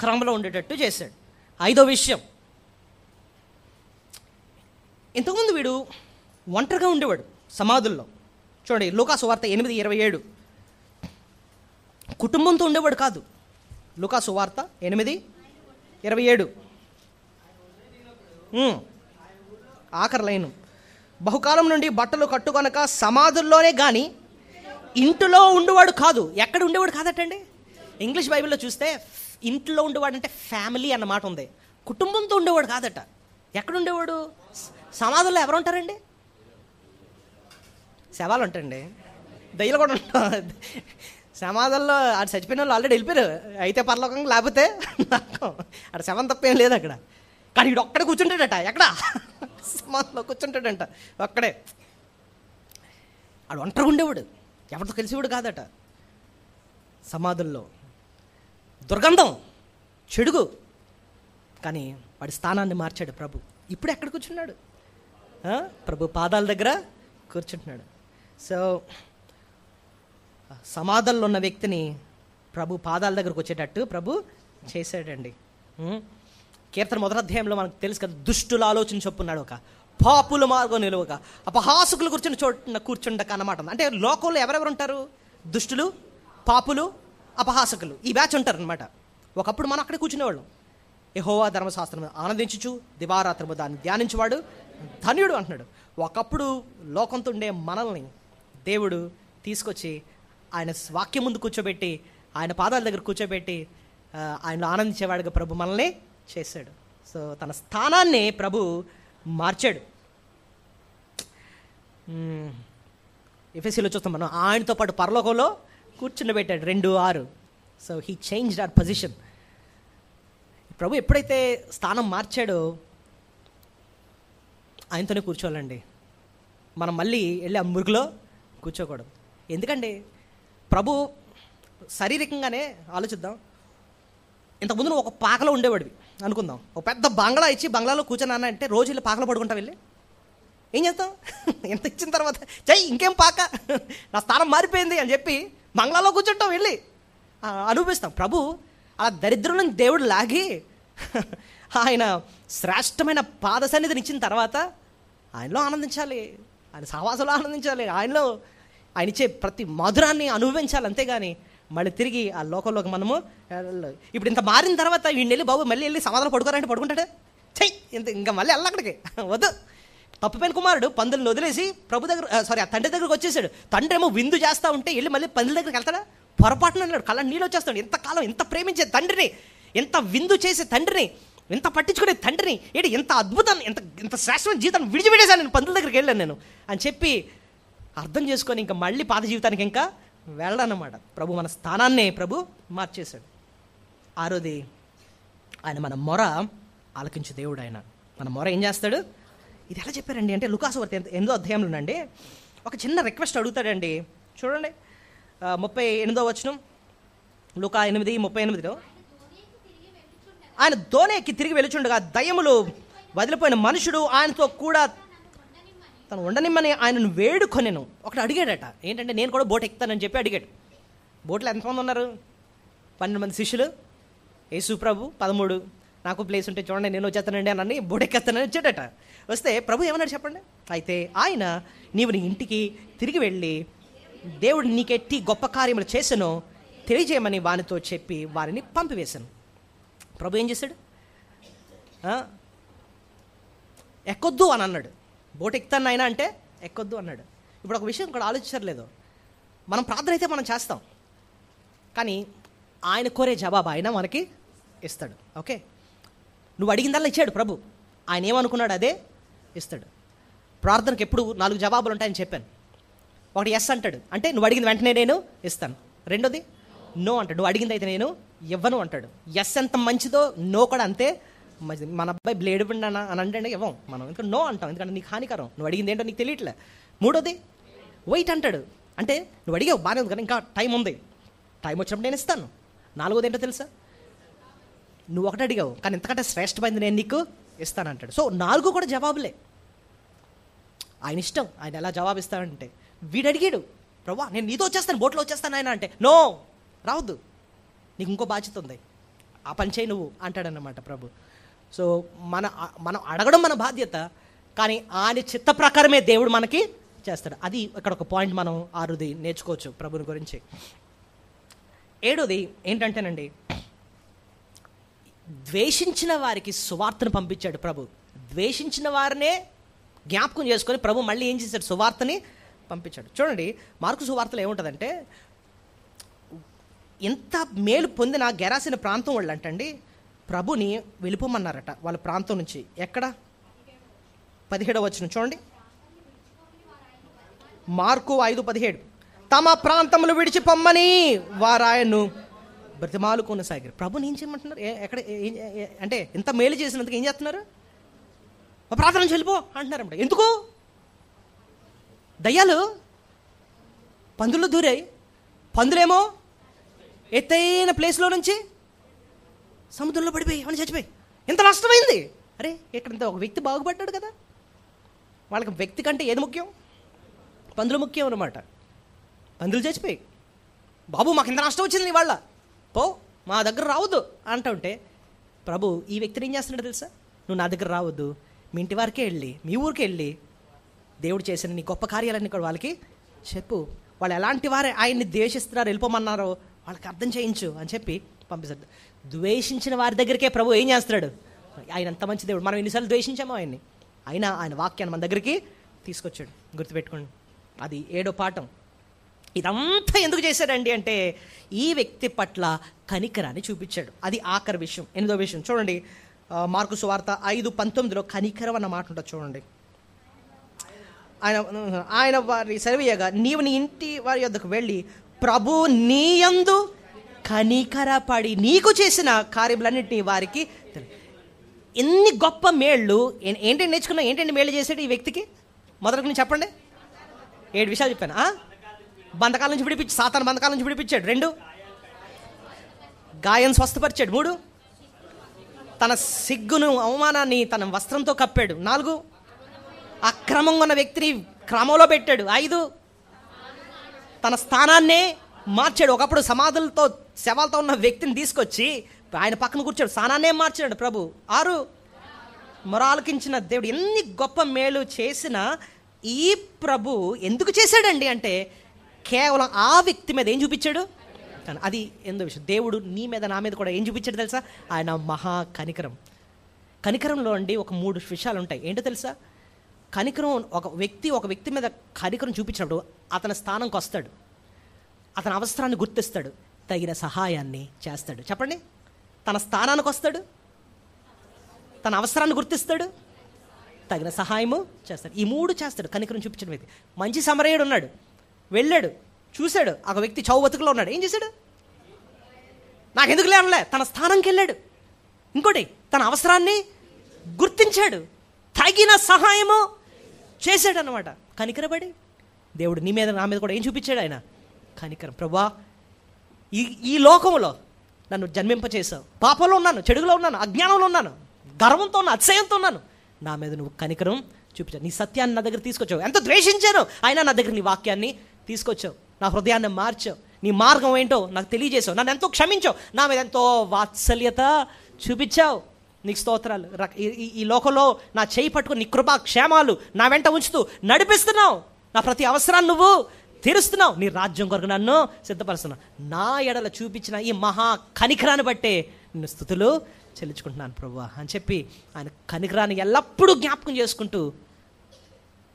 క్రమంలో ఉండేటట్టు చేశాడు. 5వ విషయం, ఇంతకుముందు వీడు ఒంటరిగా ఉండేవాడు సమాధుల్లో. చూడండి, లూకా సువార్త 8:27. కుటుంబంతో ఉండేవాడు కాదు. లూకా సువార్త 8:27 ఆఖరి లైను. బహుకాలం నుండి బట్టలు కట్టుకొనక సమాధుల్లోనే కానీ ఇంటిలో ఉండేవాడు కాదు. ఎక్కడ ఉండేవాడు కాదటండి. ఇంగ్లీష్ బైబిల్లో చూస్తే ఇంట్లో ఉండేవాడు అంటే ఫ్యామిలీ అన్న మాట ఉంది. కుటుంబంతో ఉండేవాడు కాదట. ఎక్కడ ఉండేవాడు? సమాధుల్లో ఎవరు ఉంటారండి? శవాలు ఉంటాయండి, దయ్యాలు కూడా ఉంటాయి. సమాధుల్లో ఆడు చచ్చిపోయిన వాళ్ళు ఆల్రెడీ వెళ్ళిపోయారు, అయితే పరలోకంగా లేకపోతే ఆడ శవం తప్పేం లేదు అక్కడ. కానీ వీడు ఒక్కడే కూర్చుంటాడట. ఎక్కడ? సమాధిలో కూర్చుంటాడంట ఒక్కడే. ఆడు ఒంటరిగా ఉండేవాడు, ఎవరితో కలిసేవాడు కాదట. సమాధుల్లో దుర్గంధం, చెడుగు. కానీ వాడి స్థానాన్ని మార్చాడు ప్రభు. ఇప్పుడు ఎక్కడ కూర్చున్నాడు? ప్రభు పాదాల దగ్గర కూర్చుంటున్నాడు. సో సమాధుల్లో ఉన్న వ్యక్తిని ప్రభు పాదాల దగ్గరకు వచ్చేటట్టు ప్రభు చేశాడండి. కీర్తన 1వ అధ్యాయంలో మనకు తెలుసు కదా, దుష్టుల ఆలోచన చొప్పున్నాడు ఒక, పాపుల మార్గం నిలువక, అపహాసకులు కూర్చుండక అన్నమాట. అంటే లోకంలో ఎవరెవరు ఉంటారు? దుష్టులు, పాపులు, అపహాసకులు, ఈ బ్యాచ్ ఉంటారు అనమాట. ఒకప్పుడు మనం అక్కడే కూర్చునేవాళ్ళం. యెహోవా ధర్మశాస్త్రం ఆనందించుచు దివారాత్రము దాన్ని ధ్యానించేవాడు ధన్యుడు అంటున్నాడు. ఒకప్పుడు లోకంతో ఉండే మనల్ని దేవుడు తీసుకొచ్చి ఆయన వాక్యం ముందు కూర్చోబెట్టి, ఆయన పాదాల దగ్గర కూర్చోబెట్టి ఆయన ఆనందించేవాడిగా ప్రభు మనల్ని చేశాడు. సో తన స్థానాన్ని ప్రభు మార్చాడు. ఎఫెసీలో చూస్తాం మనం, ఆయనతో పాటు పరలోకంలో కూర్చుండబెట్టాడు 2:6. So he changed our position. ప్రభు ఎప్పుడైతే స్థానం మార్చాడో ఆయనతోనే కూర్చోవాలండి. మనం మళ్ళీ వెళ్ళి ఆ మురుగులో కూర్చోకూడదు. ఎందుకండి ప్రభు శారీరకంగానే ఆలోచిద్దాం. ఇంతకుముందు నువ్వు ఒక పాకలో ఉండేవాడివి అనుకుందాం. ఒక పెద్ద బంగ్లా ఇచ్చి బంగ్లాలో కూర్చొని అంటే రోజు వెళ్ళి పాకలో పడుకుంటా వెళ్ళి ఏం చేస్తాం? ఎంత ఇచ్చిన తర్వాత చెయ్యి ఇంకేం పాక, నా స్థానం మారిపోయింది అని చెప్పి బంగ్లాలో కూర్చుంటాం, వెళ్ళి అనుభవిస్తాం. ప్రభు అలా దరిద్రం నుంచి దేవుడు లాగి ఆయన శ్రేష్టమైన పాద సన్నిధిని ఇచ్చిన తర్వాత ఆయనలో ఆనందించాలి, ఆయన సహవాసంలో ఆనందించాలి, ఆయనలో ఆయన ఇచ్చే ప్రతి మధురాన్ని అనుభవించాలి. అంతేగాని మళ్ళీ తిరిగి ఆ లోకంలోకి మనము ఇప్పుడు ఇంత మారిన తర్వాత వీడిని వెళ్ళి బాబు మళ్ళీ వెళ్ళి సమాధానం పడుకోరంటే పడుకుంటాడే? చెయ్యి ఇంత ఇంకా మళ్ళీ వెళ్ళి అక్కడికి వద్దు. తప్పిపోయిన కుమారుడు పందులను వదిలేసి ప్రభు దగ్గర ఆ తండ్రి దగ్గరకు వచ్చేసాడు. తండ్రి ఏమో విందు చేస్తూ ఉంటే వెళ్ళి మళ్ళీ పందుల దగ్గరికి వెళ్తాడా? పొరపాటున అన్నాడు. కళ్ళ నీళ్ళు వచ్చేస్తాడు. ఎంతకాలం ఎంత ప్రేమించే తండ్రిని, ఎంత విందు చేసే తండ్రిని, ఎంత పట్టించుకునే తండ్రిని, ఏంటి ఎంత అద్భుతాన్ని, ఎంత శ్రేష్టమైన జీవితాన్ని విడిచిపెట్టేశాను నేను, పందుల దగ్గరికి వెళ్ళాను నేను అని చెప్పి అర్థం చేసుకొని ఇంకా మళ్ళీ పాత జీవితానికి ఇంకా వెళ్ళడన్నమాట. ప్రభు మన స్థానాన్నే ప్రభు మార్చేశాడు. ఆరోది ఆయన మన మొర ఆలకించు దేవుడు. ఆయన మన మొర ఏం చేస్తాడు? ఇది ఎలా చెప్పారండి అంటే లూకాసు వార్త 8వ అధ్యాయంలో ఉండండి, ఒక చిన్న రిక్వెస్ట్ అడుగుతాడండి. చూడండి 38వ వచనం, లూకా 8:38. ఆయన దోణి ఎక్కి తిరిగి వెలుచుండగా దయ్యములు వదిలిపోయిన మనుషుడు ఆయనతో కూడా తను ఉండనిమ్మని ఆయనను వేడుకొనెను. ఒకటి అడిగాడట, ఏంటంటే నేను కూడా బోట్ ఎక్కుతానని చెప్పి అడిగాడు. బోట్లో ఎంతమంది ఉన్నారు? 12 మంది శిష్యులు, యేసు ప్రభు 13. నాకు ప్లేస్ ఉంటే చూడండి నేను వచ్చేస్తానండి అని బోట్ ఎక్కేస్తానని వచ్చాడట. వస్తే ప్రభు ఏమన్నాడు చెప్పండి? అయితే ఆయన నీవు నీ ఇంటికి తిరిగి వెళ్ళి దేవుడు నీకెట్టి గొప్ప కార్యములు చేసానో తెలియజేయమని వానితో చెప్పి వారిని పంపివేశాను. ప్రభు ఏం చేశాడు? ఎక్కొద్దు అని అన్నాడు. బోట్ ఎక్కుతాను ఆయన అంటే ఎక్కొద్దు అన్నాడు. ఇప్పుడు ఒక విషయం కూడా ఆలోచించలేదు. మనం ప్రార్థన అయితే మనం చేస్తాం, కానీ ఆయన కోరే జవాబు ఆయన మనకి ఇస్తాడు. ఓకే, నువ్వు అడిగిందల్లా ఇచ్చాడు ప్రభు. ఆయన ఏమనుకున్నాడు అదే ఇస్తాడు. ప్రార్థనకు ఎప్పుడు 4 జవాబులు ఉంటాయని చెప్పాను. ఒకటి ఎస్ అంటాడు, అంటే నువ్వు అడిగిన వెంటనే నేను ఇస్తాను. రెండోది నో అంటాడు, నువ్వు అడిగింది అయితే నేను ఇవ్వను అంటాడు. ఎస్ ఎంత మంచిదో నో కూడా అంతే మంచిది. మన అబ్బాయి బ్లేడ్ పిండానా అని అంటే ఇవ్వం మనం, ఇంకా నో అంటాం, ఎందుకంటే నీకు హానికరం, నువ్వు అడిగింది ఏంటో నీకు తెలియట్లే. మూడోది వెయిట్ అంటాడు, అంటే నువ్వు అడిగావు బాగానే ఉంది కానీ ఇంకా టైం ఉంది, టైం వచ్చినప్పుడు నేను ఇస్తాను. నాలుగోది ఏంటో తెలుసా? నువ్వు ఒకటి అడిగావు కానీ ఇంతకంటే శ్రేష్టమైంది నేను నీకు ఇస్తానంటాడు. సో 4 కూడా జవాబులే. ఆయన ఇష్టం, ఆయన ఎలా జవాబు ఇస్తాడంటే, వీడు అడిగాడు ప్రభా నేను నీతో వచ్చేస్తాను, బోట్లో వచ్చేస్తాను ఆయన అంటే, నో రావద్దు, నీకు ఇంకో బాధ్యత ఉంది, ఆ పని చేయి నువ్వు అంటాడన్నమాట ప్రభు. సో మనం అడగడం మన బాధ్యత, కానీ ఆయన చిత్త ప్రకారమే దేవుడు మనకి చేస్తాడు. అది ఇక్కడ ఒక పాయింట్ మనం 6ది నేర్చుకోవచ్చు ప్రభుని గురించి. 7ది ఏంటంటేనండి, ద్వేషించిన వారికి సువార్తను పంపించాడు ప్రభు. ద్వేషించిన వారినే జ్ఞాపకం చేసుకొని ప్రభు మళ్ళీ ఏం చేశాడు? సువార్తని పంపించాడు. చూడండి మార్కు సువార్తలో ఏముంటుందంటే, ఎంత మేలు పొందిన గెరాసిన ప్రాంతం వాళ్ళు అంటండి ప్రభుని వెళ్ళిపోమన్నారట వాళ్ళ ప్రాంతం నుంచి. ఎక్కడ? 17వ వచనం చూడండి, మార్కు 5:17. తమ ప్రాంతములు విడిచి పొమ్మని వారు ఆయన్ను బ్రతిమాలు కొనసాగారు. ప్రభుని ఏం చేయమంటున్నారు? ఎక్కడ అంటే ఎంత మేలు చేసినందుకు ఏం చేస్తున్నారు? ప్రార్థన నుంచి వెళ్ళిపో అంటున్నారంట. ఎందుకు? దయ్యాలు పందులు దూరాయి, పందులేమో ఎత్తైన ప్లేస్లో నుంచి సముద్రంలో పడిపోయి అని చచ్చిపోయి ఎంత నష్టమైంది. అరే ఇక్కడ ఒక వ్యక్తి బాగుపడ్డాడు కదా. వాళ్ళకి వ్యక్తి కంటే ఏది ముఖ్యం? పందులు ముఖ్యం అన్నమాట. పందులు చచ్చిపోయి, బాబు మాకు ఇంత నష్టం వచ్చింది నీ వాళ్ళ, పో మా దగ్గర రావద్దు అంటుంటే ప్రభు ఈ వ్యక్తిని ఏం చేస్తున్నాడు తెలుసా? నువ్వు నా దగ్గర రావద్దు, మీ ఇంటి వారికే వెళ్ళి, మీ ఊరికే వెళ్ళి దేవుడు చేసిన నీ గొప్ప కార్యాలన్నీ కూడా వాళ్ళకి చెప్పు. వాళ్ళు ఎలాంటి వారే ఆయన్ని ద్వేషిస్తున్నారు, వెళ్ళిపోమన్నారో వాళ్ళకి అర్థం చేయించు అని చెప్పి పంపిస్తాడు. ద్వేషించిన వారి దగ్గరికే ప్రభు ఏం చేస్తున్నాడు? ఆయన అంత మంచి దేవుడు. మనం ఎన్నిసార్లు ద్వేషించామో ఆయన్ని, అయినా ఆయన వాక్యాన్ని మన దగ్గరికి తీసుకొచ్చాడు. గుర్తుపెట్టుకోండి, అది 7వ పాఠం. ఇదంతా ఎందుకు చేశాడండి అంటే ఈ వ్యక్తి పట్ల కనికరాన్ని చూపించాడు. అది ఆఖరి విషయం. 8వ విషయం చూడండి, మార్కు సువార్త 5:19 కనికరం అన్న మాట ఉంటుంది చూడండి. ఆయన వారి సెలవీయగా నీవు నీ ఇంటి వారి యొద్దకు వెళ్ళి ప్రభు నీ యందు కనికరపడి నీకు చేసిన కార్యములన్నింటినీ వారికి. ఎన్ని గొప్ప మేళ్ళు! ఏంటంటే నేర్చుకున్నా, ఏంటంటే మేళ్ళు చేసాడు ఈ వ్యక్తికి? మొదటి నుంచి చెప్పండి. 7 విషయాలు చెప్పాను. బంధకాల నుంచి విడిపించి, సాతాను బంధకాల నుంచి విడిపించాడు. 2, గాయం స్వస్థపరిచాడు. 3, తన సిగ్గును అవమానాన్ని తన వస్త్రంతో కప్పాడు. 4, అక్రమంగా ఉన్న వ్యక్తిని క్రమంలో పెట్టాడు. 5, తన స్థానాన్నే మార్చాడు. ఒకప్పుడు సమాధులతో శవాలతో ఉన్న వ్యక్తిని తీసుకొచ్చి ఆయన పక్కన కూర్చాడు, స్థానాన్నే మార్చాడు ప్రభు. 6, మొరాలకించిన దేవుడు. ఎన్ని గొప్ప మేలు చేసినా ఈ ప్రభు ఎందుకు చేశాడండి అంటే కేవలం ఆ వ్యక్తి మీద ఏం చూపించాడు? అది ఎందో విషయం. దేవుడు నీ మీద నా మీద కూడా ఏం చూపించాడు తెలుసా? ఆయన మహా కనికరం. కనికరంలో అండి ఒక 3 విషయాలు ఉంటాయి. ఏంటో తెలుసా? కనికరం, ఒక వ్యక్తి మీద కనికరం చూపించినప్పుడు అతని స్థానంకి వస్తాడు, అతని అవసరాన్ని గుర్తిస్తాడు, తగిన సహాయాన్ని చేస్తాడు. చెప్పండి, తన స్థానానికి వస్తాడు, తన అవసరాన్ని గుర్తిస్తాడు, తగిన సహాయము చేస్తాడు. ఈ 3 చేస్తాడు కనికరం చూపించిన వ్యక్తి. మంచి సమరయుడు ఉన్నాడు, వెళ్ళాడు, చూశాడు, ఒక వ్యక్తి చావు బతుకులో ఉన్నాడు. ఏం చేశాడు? నాకెందుకు లేనలే, తన స్థానంకి వెళ్ళాడు. ఇంకోటి, తన అవసరాన్ని గుర్తించాడు, తగిన సహాయము చేశాడు అన్నమాట. కనికరపడి దేవుడు నీ మీద నా మీద కూడా ఏం చూపించాడు? ఆయన కనికరం. ప్రభువా, ఈ లోకంలో నన్ను జన్మింపచేసావు, పాపంలో ఉన్నాను, చెడుగులో ఉన్నాను, అజ్ఞానంలో ఉన్నాను, గర్వంతో ఉన్నాను, అతిశయంతో ఉన్నాను, నా మీద నువ్వు కనికరం చూపించావు. నీ సత్యాన్ని నా దగ్గర తీసుకొచ్చావు. ఎంత ద్వేషించాను అయినా నా దగ్గర నీ వాక్యాన్ని తీసుకొచ్చావు, నా హృదయాన్ని మార్చావు, నీ మార్గం ఏంటో నాకు తెలియజేసావు, నన్ను ఎంతో క్షమించావు, నా మీద ఎంతో వాత్సల్యత చూపించావు. నీకు స్తోత్రాలు. ఈ లోకంలో నా చేయి పట్టుకుని నీ కృపా క్షేమాలు నా వెంట ఉంచుతూ నడిపిస్తున్నావు, నా ప్రతి అవసరాన్ని నువ్వు తీరుస్తున్నావు, నీ రాజ్యం కొరకు నన్ను సిద్ధపరుస్తున్నావు. నా ఎడల చూపించిన ఈ మహా కనికరాన్ని బట్టే నిన్ను స్తుతులు చెల్లించుకుంటున్నాను ప్రభువా అని చెప్పి ఆయన కనికరాన్ని ఎల్లప్పుడూ జ్ఞాపకం చేసుకుంటూ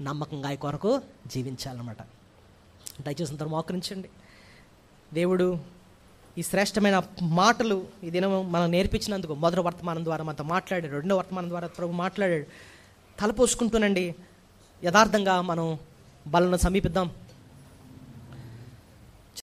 నమ్మకంగా ఆయన కొరకు జీవించాలన్నమాట. దయచేసి అందరూ మోకరించండి. దేవుడు ఈ శ్రేష్టమైన మాటలు ఈ దినం మనం నేర్పించినందుకు మొదటి వర్తమానం ద్వారా మనతో మాట్లాడాడు, రెండో వర్తమానం ద్వారా ప్రభు మాట్లాడాడు. తలపోసుకుంటూనండి యథార్థంగా మనం బలను సమీపిద్దాం.